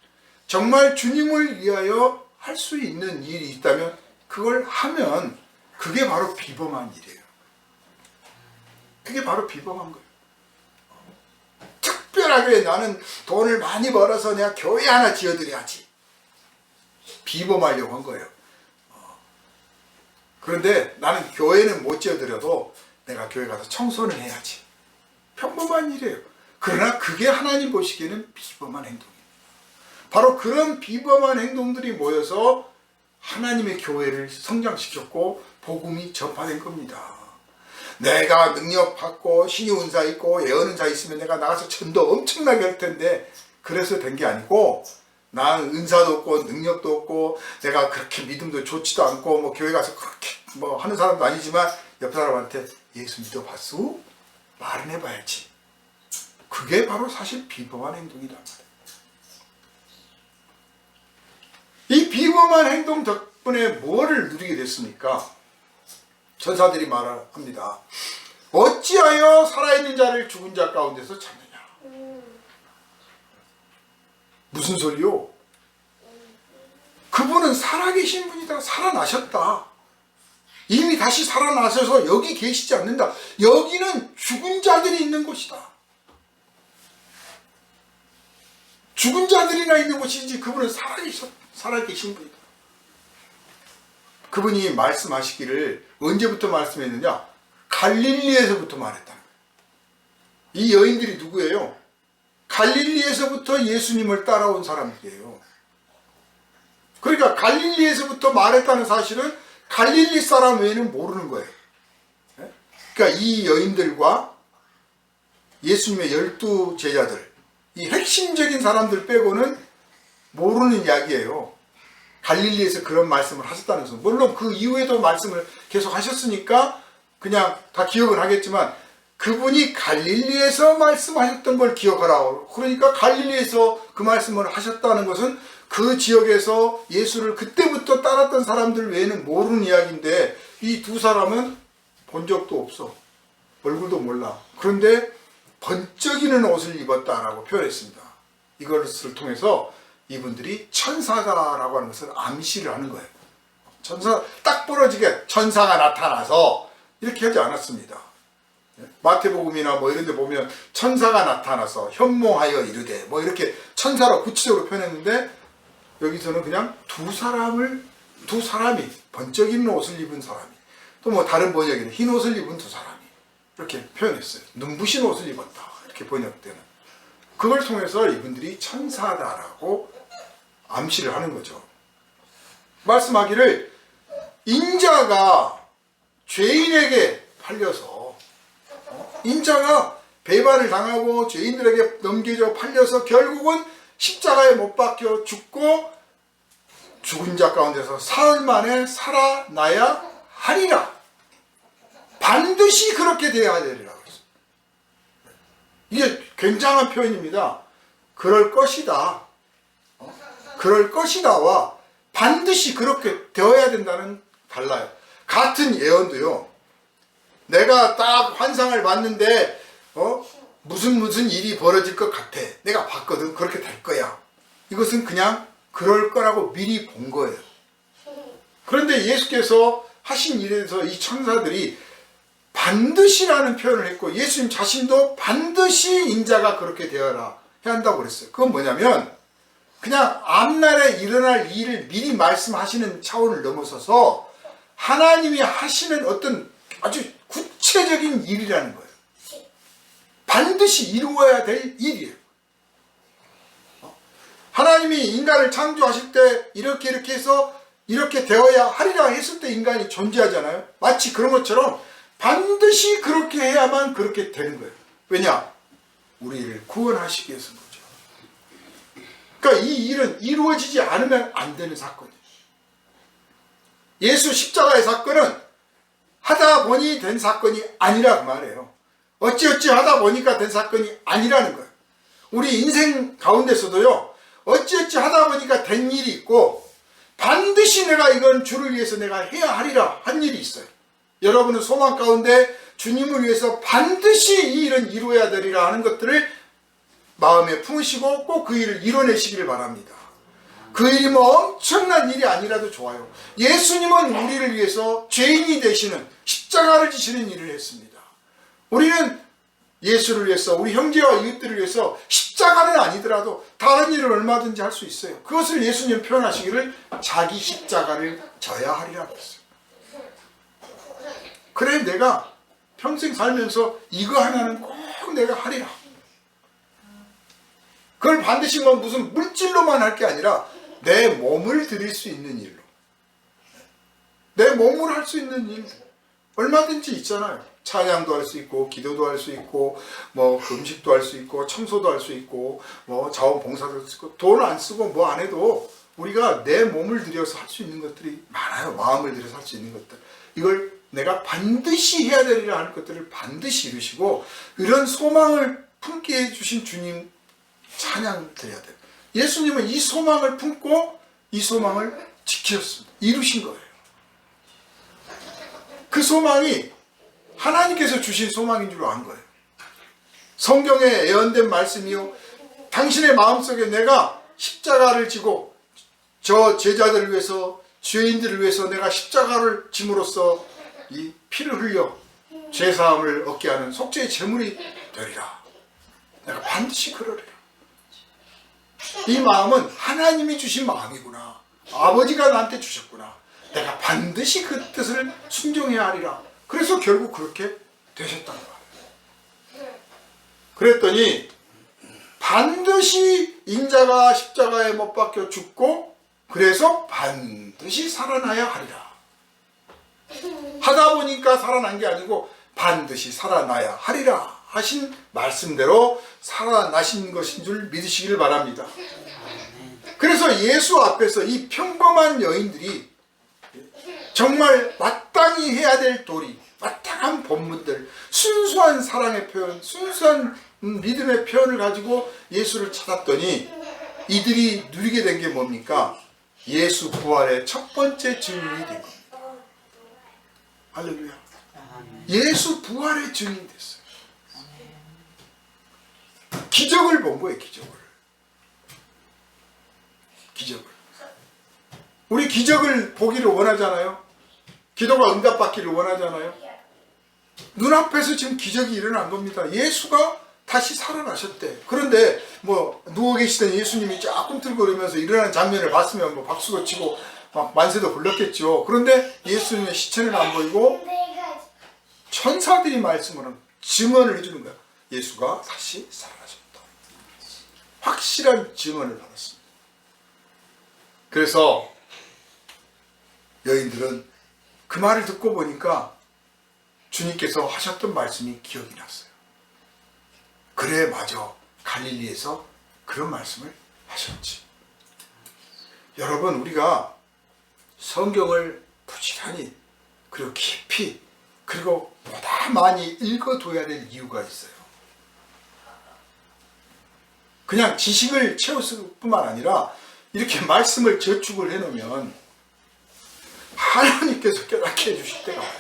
Speaker 1: 정말 주님을 위하여 할 수 있는 일이 있다면 그걸 하면 그게 바로 비범한 일이에요. 그게 바로 비범한 거예요. 특별하게 나는 돈을 많이 벌어서 내가 교회 하나 지어드려야지. 비범하려고 한 거예요. 그런데 나는 교회는 못 지어드려도 내가 교회 가서 청소는 해야지. 평범한 일이에요. 그러나 그게 하나님 보시기에는 비범한 행동이에요. 바로 그런 비범한 행동들이 모여서 하나님의 교회를 성장시켰고 복음이 전파된 겁니다. 내가 능력 받고 신의 은사 있고 예언 은사 있으면 내가 나가서 전도 엄청나게 할 텐데 그래서 된 게 아니고, 나는 은사도 없고 능력도 없고 내가 그렇게 믿음도 좋지도 않고 뭐 교회 가서 그렇게 뭐 하는 사람도 아니지만 옆 사람한테 예수 믿어봤수? 말은 해봐야지. 그게 바로 사실 비범한 행동이란 말이에요. 이 비범한 행동 덕분에 뭐를 누리게 됐습니까? 천사들이 말합니다. 어찌하여 살아있는 자를 죽은 자 가운데서 찾느냐. 무슨 소리요? 그분은 살아계신 분이다. 살아나셨다. 이미 다시 살아나셔서 여기 계시지 않는다. 여기는 죽은 자들이 있는 곳이다. 죽은 자들이나 있는 곳이지 그분은 살아계신 분이다. 그분이 말씀하시기를 언제부터 말씀했느냐? 갈릴리에서부터 말했다는 거예요. 이 여인들이 누구예요? 갈릴리에서부터 예수님을 따라온 사람들이에요. 그러니까 갈릴리에서부터 말했다는 사실은 갈릴리 사람 외에는 모르는 거예요. 그러니까 이 여인들과 예수님의 12 제자들, 이 핵심적인 사람들 빼고는 모르는 이야기예요. 갈릴리에서 그런 말씀을 하셨다는 것은, 물론 그 이후에도 말씀을 계속 하셨으니까 그냥 다 기억을 하겠지만 그분이 갈릴리에서 말씀하셨던 걸 기억하라. 그러니까 갈릴리에서 그 말씀을 하셨다는 것은 그 지역에서 예수를 그때부터 따랐던 사람들 외에는 모르는 이야기인데, 이 두 사람은 본 적도 없어. 얼굴도 몰라. 그런데 번쩍이는 옷을 입었다라고 표현했습니다. 이것을 통해서 이분들이 천사다라고 하는 것을 암시를 하는 거예요. 천사, 딱 부러지게 천사가 나타나서 이렇게 하지 않았습니다. 마태복음이나 뭐 이런 데 보면 천사가 나타나서 현몽하여 이르되 뭐 이렇게 천사로 구체적으로 표현했는데, 여기서는 그냥 두 사람이 번쩍이는 옷을 입은 사람이, 또 뭐 다른 번역에는 흰 옷을 입은 두 사람이 이렇게 표현했어요. 눈부신 옷을 입었다 이렇게 번역되는, 그걸 통해서 이분들이 천사다라고 암시를 하는 거죠. 말씀하기를 인자가 죄인에게 팔려서, 인자가 배반을 당하고 죄인들에게 넘겨져 팔려서 결국은 십자가에 못 박혀 죽고 죽은 자 가운데서 사흘 만에 살아나야 하리라. 반드시 그렇게 되어야 되리라. 이게 굉장한 표현입니다. 그럴 것이다. 그럴 것이다와 반드시 그렇게 되어야 된다는 달라요. 같은 예언도요. 내가 딱 환상을 봤는데 무슨 일이 벌어질 것 같아. 내가 봤거든. 그렇게 될 거야. 이것은 그냥 그럴 거라고 미리 본 거예요. 그런데 예수께서 하신 일에서 이 천사들이 반드시라는 표현을 했고, 예수님 자신도 반드시 인자가 그렇게 되어라 해야 한다고 그랬어요. 그건 뭐냐면 그냥 앞날에 일어날 일을 미리 말씀하시는 차원을 넘어서서 하나님이 하시는 어떤 아주 구체적인 일이라는 거예요. 반드시 이루어야 될 일이에요. 하나님이 인간을 창조하실 때 이렇게 해서 이렇게 되어야 하리라 했을 때 인간이 존재하잖아요. 마치 그런 것처럼 반드시 그렇게 해야만 그렇게 되는 거예요. 왜냐? 우리를 구원하시기 위해서인 거죠. 그러니까 이 일은 이루어지지 않으면 안 되는 사건이에요. 예수 십자가의 사건은 하다 보니 된 사건이 아니라 그 말이에요. 어찌어찌 하다 보니까 된 사건이 아니라는 거예요. 우리 인생 가운데서도요, 어찌어찌 하다 보니까 된 일이 있고 반드시 내가 이건 주를 위해서 내가 해야 하리라 한 일이 있어요. 여러분은 소망 가운데 주님을 위해서 반드시 이 일은 이루어야 되리라 하는 것들을 마음에 품으시고 꼭 그 일을 이뤄내시기를 바랍니다. 그 일이 뭐 엄청난 일이 아니라도 좋아요. 예수님은 우리를 위해서 죄인이 되시는 십자가를 지시는 일을 했습니다. 우리는 예수를 위해서, 우리 형제와 이웃들을 위해서 십자가는 아니더라도 다른 일을 얼마든지 할 수 있어요. 그것을 예수님 표현하시기를 자기 십자가를 져야 하리라고 했어요. 그래, 내가 평생 살면서 이거 하나는 꼭 내가 하리라. 그걸 반드시 뭐 무슨 물질로만 할 게 아니라 내 몸을 드릴 수 있는 일로, 내 몸을 할 수 있는 일 얼마든지 있잖아요. 찬양도 할 수 있고, 기도도 할 수 있고, 뭐 음식도 할 수 있고, 청소도 할 수 있고, 뭐 자원봉사도 할 수 있고, 돈 안 쓰고 뭐 안 해도 우리가 내 몸을 들여서 할 수 있는 것들이 많아요. 마음을 들여서 할 수 있는 것들. 이걸 내가 반드시 해야 되리라 하는 것들을 반드시 이루시고, 이런 소망을 품게 해주신 주님 찬양 드려야 돼요. 예수님은 이 소망을 품고 이 소망을 지키셨습니다. 이루신 거예요. 그 소망이 하나님께서 주신 소망인 줄 안 거예요. 성경에 예언된 말씀이요, 당신의 마음속에 내가 십자가를 지고 저 제자들을 위해서, 죄인들을 위해서 내가 십자가를 짐으로써 이 피를 흘려 죄사함을 얻게 하는 속죄의 제물이 되리라. 내가 반드시 그러리라. 이 마음은 하나님이 주신 마음이구나. 아버지가 나한테 주셨구나. 내가 반드시 그 뜻을 순종해야 하리라. 그래서 결국 그렇게 되셨다는 거예요. 그랬더니 반드시 인자가 십자가에 못 박혀 죽고 그래서 반드시 살아나야 하리라. 하다 보니까 살아난 게 아니고 반드시 살아나야 하리라 하신 말씀대로 살아나신 것인 줄 믿으시기를 바랍니다. 그래서 예수 앞에서 이 평범한 여인들이 정말 마땅히 해야 될 도리, 마땅한 본문들, 순수한 사랑의 표현, 순수한 믿음의 표현을 가지고 예수를 찾았더니 이들이 누리게 된 게 뭡니까? 예수 부활의 첫 번째 증인이 된 겁니다. 할렐루야. 예수 부활의 증인이 됐어요. 기적을 본 거예요. 기적을. 우리 기적을 보기를 원하잖아요. 기도가 응답받기를 원하잖아요. 눈앞에서 지금 기적이 일어난 겁니다. 예수가 다시 살아나셨대. 그런데 뭐 누워 계시던 예수님이 쫙 꿈틀거리면서 일어나는 장면을 봤으면 뭐 박수도 치고 막 만세도 불렀겠죠. 그런데 예수님의 시체는 안 보이고 천사들이 말씀하는 증언을 해주는 거야. 예수가 다시 살아나셨다. 확실한 증언을 받았습니다. 그래서 여인들은 그 말을 듣고 보니까 주님께서 하셨던 말씀이 기억이 났어요. 그래, 맞아. 갈릴리에서 그런 말씀을 하셨지. 여러분, 우리가 성경을 부지런히 그리고 깊이 그리고 보다 많이 읽어둬야 될 이유가 있어요. 그냥 지식을 채웠을 뿐만 아니라 이렇게 말씀을 저축을 해놓으면 하나님께서 깨닫게 해주실 때가 와요.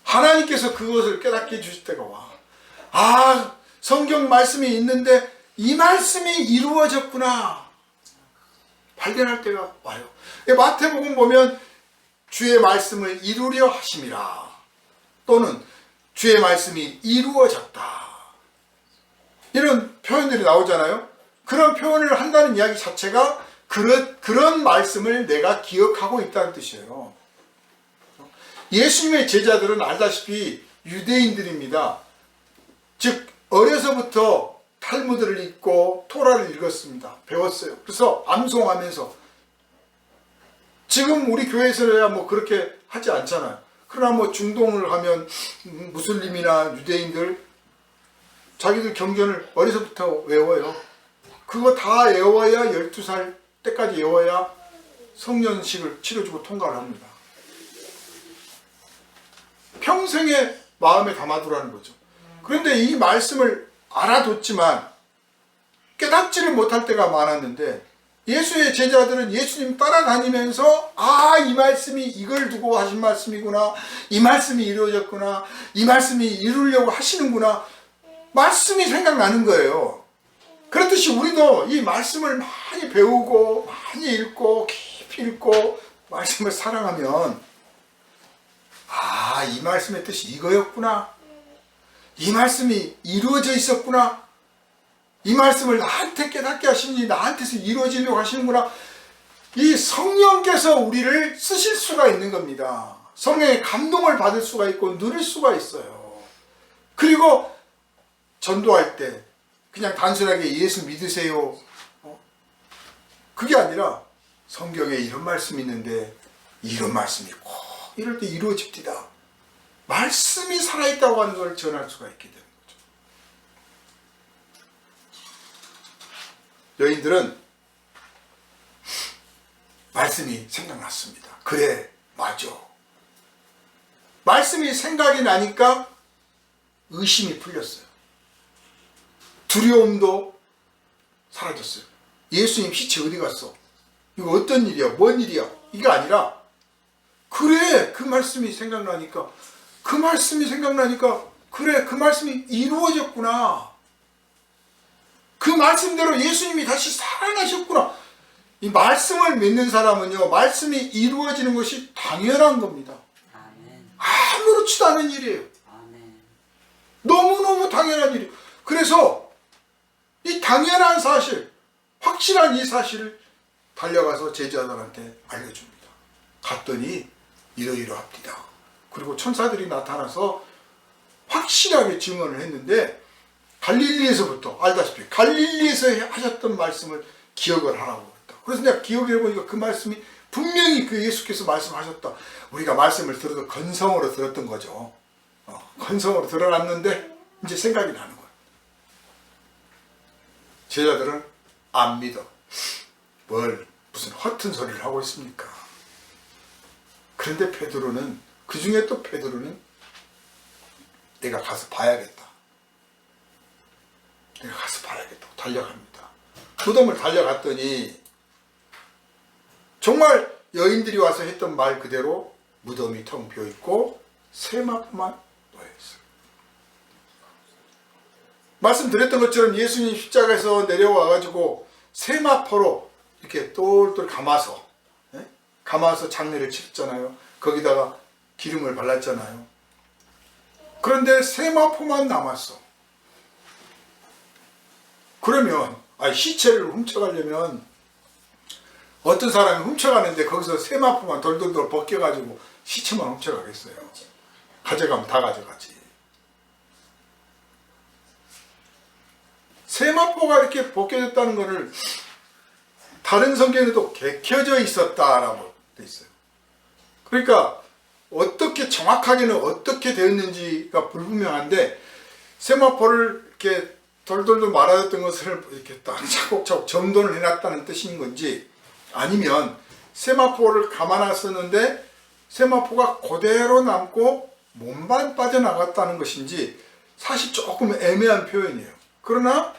Speaker 1: 하나님께서 그것을 깨닫게 해주실 때가 와. 아, 성경 말씀이 있는데 이 말씀이 이루어졌구나. 발견할 때가 와요. 마태복음 보면 주의 말씀을 이루려 하심이라, 또는 주의 말씀이 이루어졌다, 이런 표현들이 나오잖아요. 그런 표현을 한다는 이야기 자체가 그런 말씀을 내가 기억하고 있다는 뜻이에요. 예수님의 제자들은 알다시피 유대인들입니다. 즉 어려서부터 탈무드를 읽고 토라를 읽었습니다. 배웠어요. 그래서 암송하면서 지금 우리 교회에서야 뭐 그렇게 하지 않잖아요. 그러나 뭐 중동을 가면 무슬림이나 유대인들 자기들 경전을 어려서부터 외워요. 그거 다 외워야 12살 때까지 외워야 성년식을 치러주고 통과를 합니다. 평생에 마음에 담아두라는 거죠. 그런데 이 말씀을 알아뒀지만 깨닫지를 못할 때가 많았는데 예수의 제자들은 예수님 따라다니면서 이 말씀이 이걸 두고 하신 말씀이구나, 이 말씀이 이루어졌구나, 이 말씀이 이루려고 하시는구나, 말씀이 생각나는 거예요. 그렇듯이 우리도 이 말씀을 많이 배우고 많이 읽고 깊이 읽고 말씀을 사랑하면 이 말씀의 뜻이 이거였구나, 이 말씀이 이루어져 있었구나, 이 말씀을 나한테 깨닫게 하시니 나한테서 이루어지려고 하시는구나. 이 성령께서 우리를 쓰실 수가 있는 겁니다. 성령의 감동을 받을 수가 있고 누릴 수가 있어요. 그리고 전도할 때 그냥 단순하게 예수 믿으세요, 그게 아니라 성경에 이런 말씀이 있는데 이런 말씀이 꼭 이럴 때 이루어집니다. 말씀이 살아있다고 하는 걸 전할 수가 있게 됩니다. 여인들은 말씀이 생각났습니다. 그래, 맞아. 말씀이 생각이 나니까 의심이 풀렸어요. 두려움도 사라졌어요. 예수님 시체 어디 갔어? 이거 어떤 일이야? 뭔 일이야? 이게 아니라 그래, 그 말씀이 생각나니까 그래, 그 말씀이 이루어졌구나. 그 말씀대로 예수님이 다시 살아나셨구나. 이 말씀을 믿는 사람은요, 말씀이 이루어지는 것이 당연한 겁니다. 아무렇지도 않은 일이에요. 너무너무 당연한 일이에요. 그래서 이 당연한 사실, 확실한 이 사실을 달려가서 제자들한테 알려줍니다. 갔더니 이러이러합니다. 그리고 천사들이 나타나서 확실하게 증언을 했는데 갈릴리에서부터, 알다시피 갈릴리에서 하셨던 말씀을 기억을 하라고 했다. 그래서 내가 기억해보니까 그 말씀이 분명히 그 예수께서 말씀하셨다. 우리가 말씀을 들어도 건성으로 들었던 거죠. 건성으로 들어놨는데 이제 생각이 나는 거예요. 제자들은 안 믿어. 무슨 허튼 소리를 하고 있습니까? 그런데 베드로는, 그 중에 또 베드로는 내가 가서 봐야겠다. 내가 가서 봐야겠다고 달려갑니다. 무덤을 달려갔더니 정말 여인들이 와서 했던 말 그대로 무덤이 텅 비어있고 세마포만 놓여있어요. 말씀드렸던 것처럼 예수님 십자가에서 내려와가지고 세마포로 이렇게 똘똘 감아서 장례를 치렀잖아요. 거기다가 기름을 발랐잖아요. 그런데 세마포만 남았어. 그러면 시체를 훔쳐가려면 어떤 사람이 훔쳐가는데 거기서 세마포만 돌돌돌 벗겨가지고 시체만 훔쳐가겠어요? 가져가면 다 가져가지. 세마포가 이렇게 벗겨졌다는 것을 다른 성경에도 개켜져 있었다라고 돼 있어요. 그러니까 어떻게 정확하게는 어떻게 되었는지가 불분명한데 세마포를 이렇게 돌돌돌 말아졌던 것을 이렇게 딱 차곡차곡 정돈을 해놨다는 뜻인 건지, 아니면 세마포를 감아놨었는데 세마포가 그대로 남고 몸만 빠져나갔다는 것인지 사실 조금 애매한 표현이에요. 그러나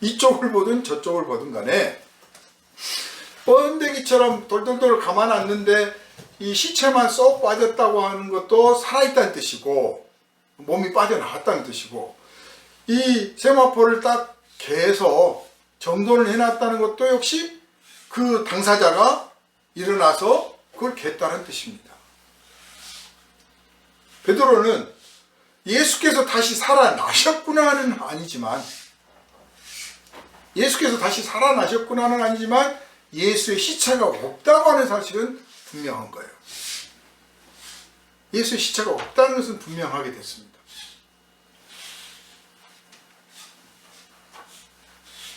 Speaker 1: 이쪽을 보든 저쪽을 보든 간에 번데기처럼 돌돌돌 감아놨는데 이 시체만 쏙 빠졌다고 하는 것도 살아있다는 뜻이고 몸이 빠져나갔다는 뜻이고, 이 세마포를 딱 개서 정돈을 해놨다는 것도 역시 그 당사자가 일어나서 그걸 겠다는 뜻입니다. 베드로는 예수께서 다시 살아나셨구나는 아니지만, 예수의 시체가 없다고 하는 사실은 분명한 거예요. 예수의 시체가 없다는 것은 분명하게 됐습니다.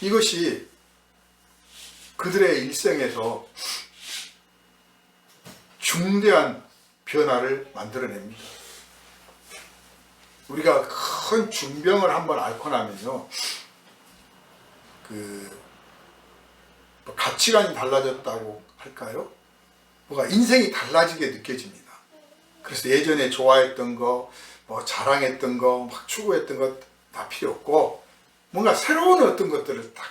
Speaker 1: 이것이 그들의 일생에서 중대한 변화를 만들어냅니다. 우리가 큰 중병을 한번 앓고 나면요, 뭐 가치관이 달라졌다고 할까요? 뭐가 인생이 달라지게 느껴집니다. 그래서 예전에 좋아했던 거, 뭐 자랑했던 거, 막 추구했던 거 다 필요 없고 뭔가 새로운 어떤 것들을 딱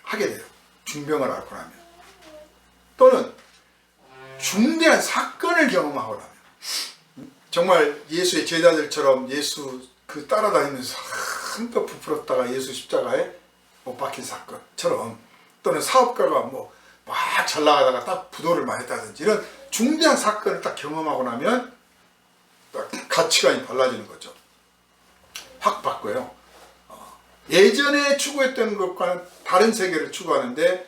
Speaker 1: 하게 돼요. 중병을 앓고 나면. 또는 중대한 사건을 경험하고 나면. 정말 예수의 제자들처럼 예수 따라다니면서 한껏 부풀었다가 예수 십자가에 못 박힌 사건처럼, 또는 사업가가 뭐 막 잘 나가다가 딱 부도를 맞았다든지 이런 중대한 사건을 딱 경험하고 나면 딱 가치관이 달라지는 거죠. 확 바꿔요. 예전에 추구했던 것과는 다른 세계를 추구하는데,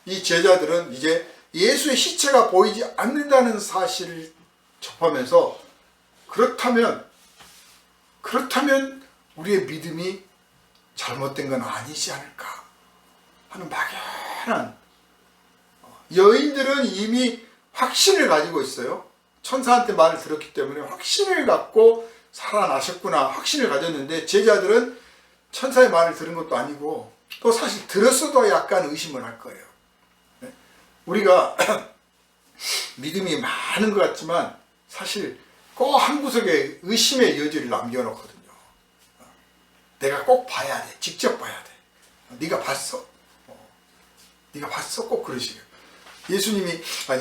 Speaker 1: 이 제자들은 이제 예수의 시체가 보이지 않는다는 사실을 접하면서 그렇다면 우리의 믿음이 잘못된 건 아니지 않을까 하는 막연한, 여인들은 이미 확신을 가지고 있어요. 천사한테 말을 들었기 때문에 확신을 갖고 살아나셨구나 확신을 가졌는데, 제자들은 천사의 말을 들은 것도 아니고 또 사실 들었어도 약간 의심을 할 거예요. 우리가 믿음이 많은 것 같지만 사실 꼭 한 구석에 의심의 여지를 남겨놓거든요. 내가 꼭 봐야 돼. 직접 봐야 돼. 네가 봤어? 네가 봤어? 꼭 그러시게요.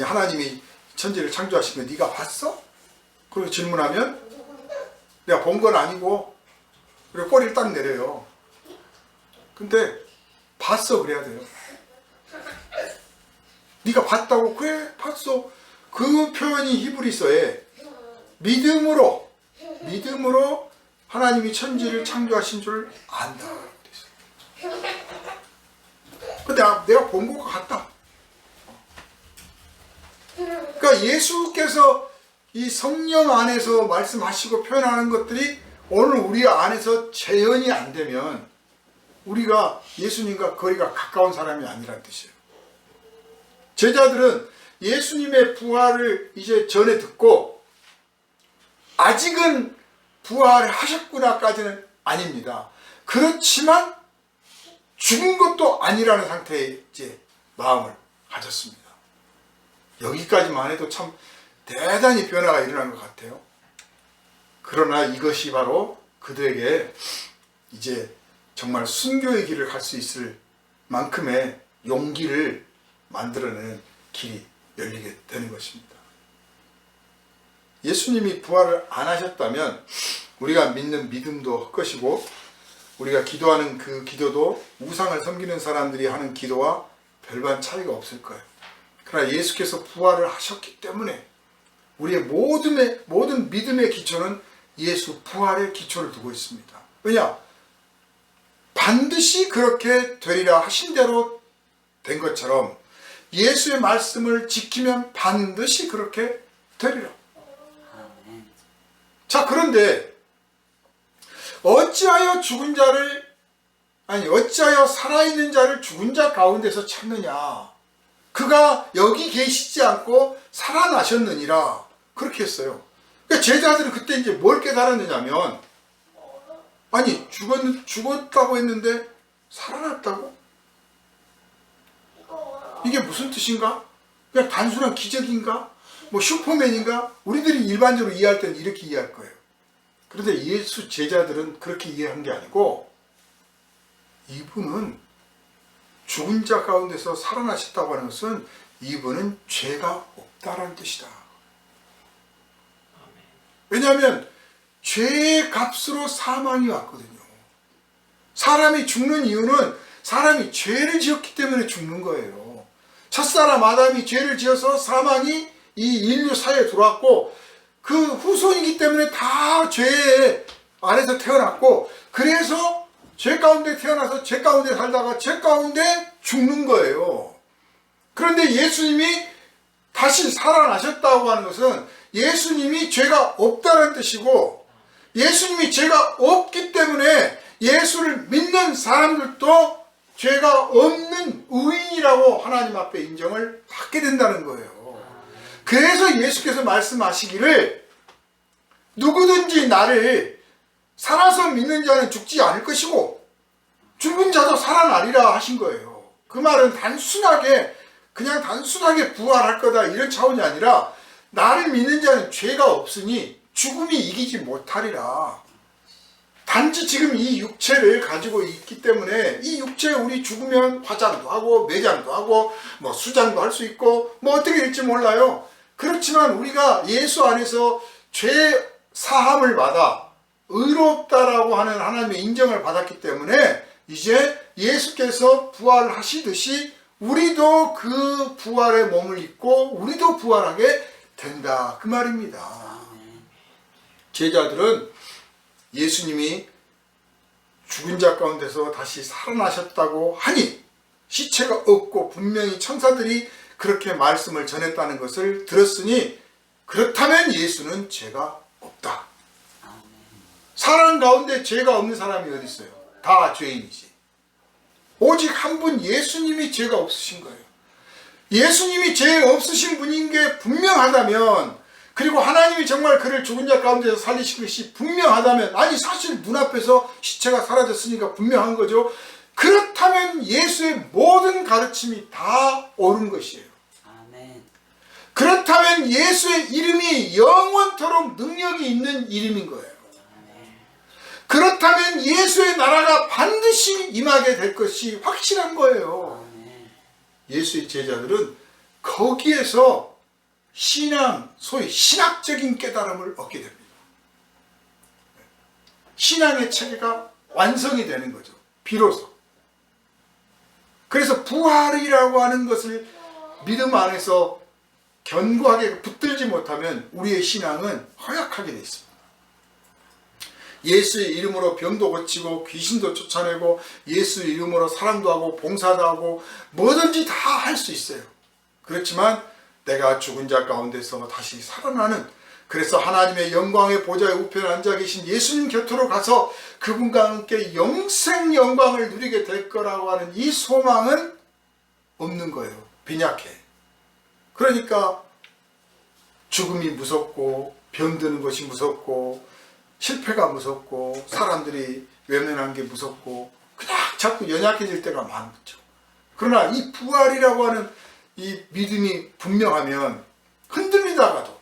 Speaker 1: 하나님이 천지를 창조하신 거 네가 봤어? 그리고 질문하면 내가 본 건 아니고, 그리고 꼬리를 딱 내려요. 근데 봤어 그래야 돼요. 네가 봤다고? 그래 봤어. 그 표현이 히브리서에 믿음으로 하나님이 천지를 창조하신 줄 안다 그랬어요. 근데 내가 본 것 같다. 그러니까 예수께서 이 성령 안에서 말씀하시고 표현하는 것들이 오늘 우리 안에서 재현이 안 되면 우리가 예수님과 거리가 가까운 사람이 아니라는 뜻이에요. 제자들은 예수님의 부활을 이제 전에 듣고 아직은 부활을 하셨구나까지는 아닙니다. 그렇지만 죽은 것도 아니라는 상태의 이제 마음을 가졌습니다. 여기까지만 해도 참 대단히 변화가 일어난 것 같아요. 그러나 이것이 바로 그들에게 이제 정말 순교의 길을 갈 수 있을 만큼의 용기를 만들어내는 길이 열리게 되는 것입니다. 예수님이 부활을 안 하셨다면 우리가 믿는 믿음도 헛것이고, 우리가 기도하는 그 기도도 우상을 섬기는 사람들이 하는 기도와 별반 차이가 없을 거예요. 그러나 예수께서 부활을 하셨기 때문에 우리의 모든 믿음의 기초는 예수 부활의 기초를 두고 있습니다. 왜냐? 반드시 그렇게 되리라 하신 대로 된 것처럼 예수의 말씀을 지키면 반드시 그렇게 되리라. 자, 그런데 어찌하여 살아있는 자를 죽은 자 가운데서 찾느냐? 그가 여기 계시지 않고 살아나셨느니라. 그렇게 했어요. 그러니까 제자들은 그때 이제 뭘 깨달았느냐면, 아니 죽었다고 했는데 살아났다고? 이게 무슨 뜻인가? 그냥 단순한 기적인가? 뭐 슈퍼맨인가? 우리들이 일반적으로 이해할 때는 이렇게 이해할 거예요. 그런데 예수 제자들은 그렇게 이해한 게 아니고, 이분은 죽은 자 가운데서 살아나셨다고 하는 것은 이분은 죄가 없다라는 뜻이다. 왜냐하면 죄의 값으로 사망이 왔거든요. 사람이 죽는 이유는 사람이 죄를 지었기 때문에 죽는 거예요. 첫사람 아담이 죄를 지어서 사망이 이 인류 사회에 들어왔고, 그 후손이기 때문에 다 죄 안에서 태어났고, 그래서 죄 가운데 태어나서 죄 가운데 살다가 죄 가운데 죽는 거예요. 그런데 예수님이 다시 살아나셨다고 하는 것은 예수님이 죄가 없다는 뜻이고, 예수님이 죄가 없기 때문에 예수를 믿는 사람들도 죄가 없는 의인이라고 하나님 앞에 인정을 받게 된다는 거예요. 그래서 예수께서 말씀하시기를 누구든지 나를 살아서 믿는 자는 죽지 않을 것이고 죽은 자도 살아나리라 하신 거예요. 그 말은 그냥 단순하게 부활할 거다 이런 차원이 아니라 나를 믿는 자는 죄가 없으니 죽음이 이기지 못하리라. 단지 지금 이 육체를 가지고 있기 때문에 이 육체에 우리 죽으면 화장도 하고 매장도 하고 뭐 수장도 할 수 있고 뭐 어떻게 될지 몰라요. 그렇지만 우리가 예수 안에서 죄 사함을 받아 의롭다라고 하는 하나님의 인정을 받았기 때문에 이제 예수께서 부활하시듯이 우리도 그 부활의 몸을 입고 우리도 부활하게 된다 그 말입니다. 제자들은 예수님이 죽은 자 가운데서 다시 살아나셨다고 하니 시체가 없고 분명히 천사들이 그렇게 말씀을 전했다는 것을 들었으니 그렇다면 예수는 죄가 없다. 사람 가운데 죄가 없는 사람이 어디 있어요? 다 죄인이지. 오직 한 분 예수님이 죄가 없으신 거예요. 예수님이 죄 없으신 분인 게 분명하다면, 그리고 하나님이 정말 그를 죽은 자 가운데서 살리신 것이 분명하다면, 아니 사실 눈앞에서 시체가 사라졌으니까 분명한 거죠. 그렇다면 예수의 모든 가르침이 다 옳은 것이에요.
Speaker 2: 아멘.
Speaker 1: 그렇다면 예수의 이름이 영원토록 능력이 있는 이름인 거예요. 그렇다면 예수의 나라가 반드시 임하게 될 것이 확실한 거예요. 예수의 제자들은 거기에서 소위 신학적인 깨달음을 얻게 됩니다. 신앙의 체계가 완성이 되는 거죠. 비로소. 그래서 부활이라고 하는 것을 믿음 안에서 견고하게 붙들지 못하면 우리의 신앙은 허약하게 되어 있습니다. 예수의 이름으로 병도 고치고 귀신도 쫓아내고 예수의 이름으로 사랑도 하고 봉사도 하고 뭐든지 다 할 수 있어요. 그렇지만 내가 죽은 자 가운데서 다시 살아나는, 그래서 하나님의 영광의 보좌에 우편에 앉아 계신 예수님 곁으로 가서 그분과 함께 영생 영광을 누리게 될 거라고 하는 이 소망은 없는 거예요. 빈약해. 그러니까 죽음이 무섭고 병드는 것이 무섭고 실패가 무섭고 사람들이 외면한 게 무섭고 그냥 자꾸 연약해질 때가 많죠. 그러나 이 부활이라고 하는 이 믿음이 분명하면 흔들리다가도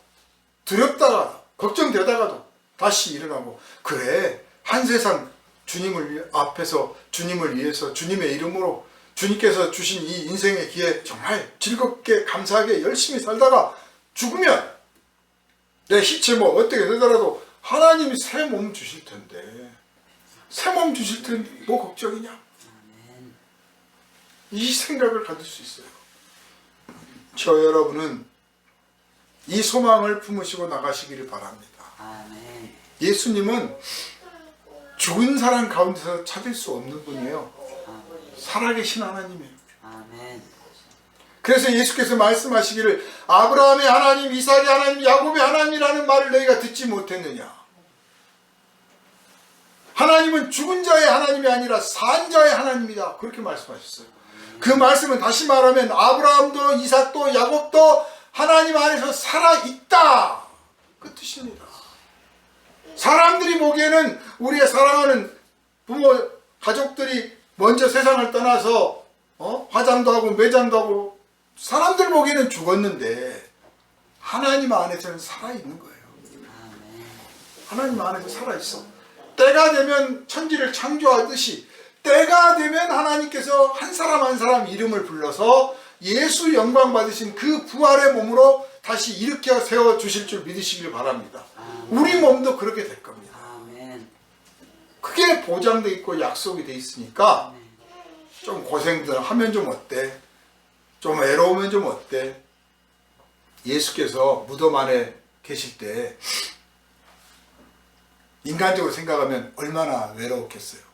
Speaker 1: 두렵다가도 걱정되다가도 다시 일어나고, 그래 한 세상 주님을 앞에서 주님을 위해서 주님의 이름으로 주님께서 주신 이 인생의 기회 정말 즐겁게 감사하게 열심히 살다가 죽으면 내 시체 뭐 어떻게 되더라도 하나님이 새 몸 주실 텐데, 새 몸 주실 텐데 뭐 걱정이냐? 이 생각을 가질 수 있어요. 저 여러분은 이 소망을 품으시고 나가시기를 바랍니다.
Speaker 2: 아멘.
Speaker 1: 예수님은 죽은 사람 가운데서 찾을 수 없는 분이에요. 살아계신 하나님이에요.
Speaker 2: 아멘.
Speaker 1: 그래서 예수께서 말씀하시기를 아브라함의 하나님, 이삭의 하나님, 야곱의 하나님이라는 말을 너희가 듣지 못했느냐. 하나님은 죽은 자의 하나님이 아니라 산 자의 하나님이다. 그렇게 말씀하셨어요. 그 말씀은 다시 말하면 아브라함도 이삭도 야곱도 하나님 안에서 살아있다. 그 뜻입니다. 사람들이 보기에는 우리의 사랑하는 부모, 가족들이 먼저 세상을 떠나서 화장도 하고 매장도 하고 사람들 보기에는 죽었는데 하나님 안에서는 살아있는 거예요. 하나님 안에서 살아있어. 때가 되면 천지를 창조하듯이 때가 되면 하나님께서 한 사람 한 사람 이름을 불러서 예수 영광 받으신 그 부활의 몸으로 다시 일으켜 세워주실 줄 믿으시길 바랍니다. 우리 몸도 그렇게 될 겁니다. 그게 보장돼 있고 약속이 돼 있으니까 좀 고생들 하면 좀 어때? 좀 외로우면 좀 어때? 예수께서 무덤 안에 계실 때 인간적으로 생각하면 얼마나 외로웠겠어요.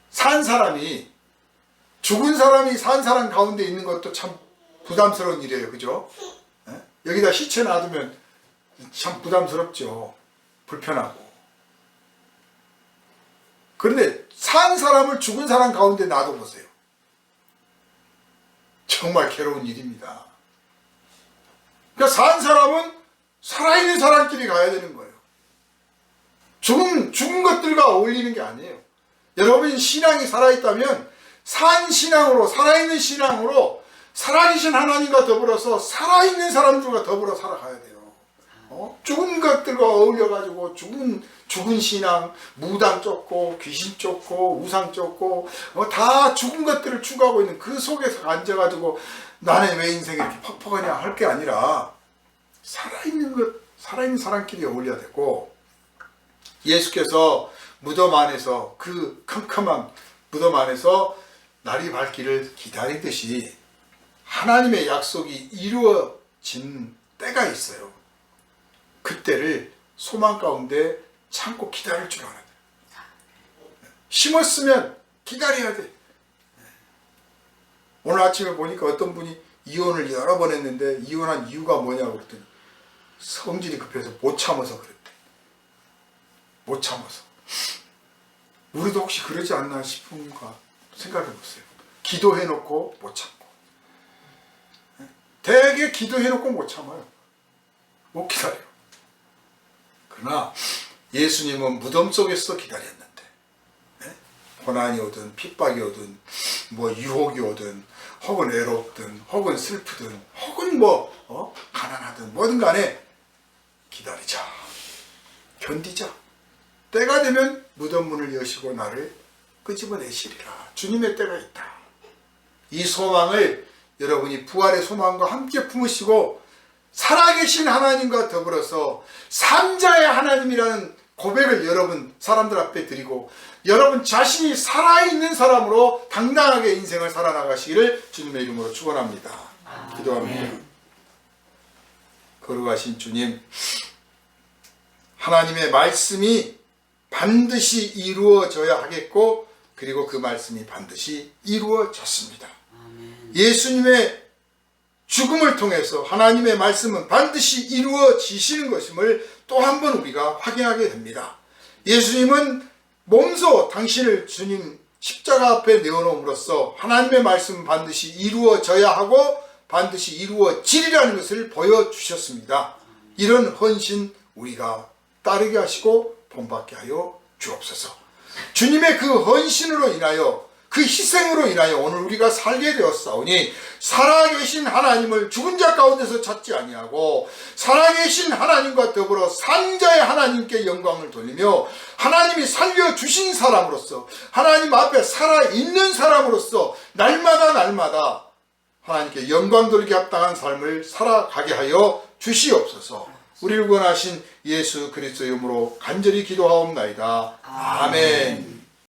Speaker 1: 산 사람이, 죽은 사람이 산 사람 가운데 있는 것도 참 부담스러운 일이에요. 그죠? 여기다 시체 놔두면 참 부담스럽죠. 불편하고. 그런데 산 산 사람을 죽은 사람 가운데 놔둬보세요. 정말 괴로운 일입니다. 그러니까 산 사람은 살아있는 사람끼리 가야 되는 거예요. 죽은 것들과 어울리는 게 아니에요. 여러분 신앙이 살아있다면 산 신앙으로, 살아있는 신앙으로 살아계신 하나님과 더불어서 살아있는 사람들과 더불어 살아가야 돼요. 죽은 것들과 어울려가지고 죽은 신앙, 무당 쫓고 귀신 쫓고 우상 쫓고 다 죽은 것들을 추구하고 있는 그 속에서 앉아가지고 나는 왜 인생이 이렇게 퍽퍽하냐 할 게 아니라 살아있는 사람끼리 어울려야 되고, 예수께서 무덤 안에서 그 캄캄한 무덤 안에서 날이 밝기를 기다리듯이 하나님의 약속이 이루어진 때가 있어요. 그때를 소망 가운데 참고 기다릴 줄 알아야 돼. 심었으면 기다려야 돼. 오늘 아침에 보니까 어떤 분이 이혼을 여러 번 했는데 이혼한 이유가 뭐냐고 그랬더니 성질이 급해서 못 참아서 그랬대. 못 참아서. 우리도 혹시 그러지 않나 싶은가 생각해 보세요. 기도해놓고 못 참고. 되게 기도해놓고 못 참아요. 못 기다려요. 그러나 예수님은 무덤 속에서 기다렸는데, 고난이 오든 핍박이 오든 뭐 유혹이 오든 혹은 외롭든 혹은 슬프든 혹은 가난하든 뭐든 간에 기다리자, 견디자. 때가 되면 무덤 문을 여시고 나를 끄집어내시리라. 주님의 때가 있다. 이 소망을 여러분이 부활의 소망과 함께 품으시고 살아계신 하나님과 더불어서 삼자의 하나님이라는 고백을 여러분 사람들 앞에 드리고 여러분 자신이 살아있는 사람으로 당당하게 인생을 살아나가시기를 주님의 이름으로 축원합니다. 기도합니다. 거룩하신 주님, 하나님의 말씀이 반드시 이루어져야 하겠고 그리고 그 말씀이 반드시 이루어졌습니다. 예수님의 죽음을 통해서 하나님의 말씀은 반드시 이루어지시는 것임을 또 한 번 우리가 확인하게 됩니다. 예수님은 몸소 당신을 주님 십자가 앞에 내어놓음으로써 하나님의 말씀은 반드시 이루어져야 하고 반드시 이루어지리라는 것을 보여주셨습니다. 이런 헌신 우리가 따르게 하시고 본받게 하여 주옵소서. 주님의 그 헌신으로 인하여 그 희생으로 인하여 오늘 우리가 살게 되었사오니 살아계신 하나님을 죽은 자 가운데서 찾지 아니하고 살아계신 하나님과 더불어 산자의 하나님께 영광을 돌리며 하나님이 살려주신 사람으로서 하나님 앞에 살아있는 사람으로서 날마다 하나님께 영광 돌리게 합당한 삶을 살아가게 하여 주시옵소서. 우리를 구원하신 예수 그리스도의 이름으로 간절히 기도하옵나이다. 아멘.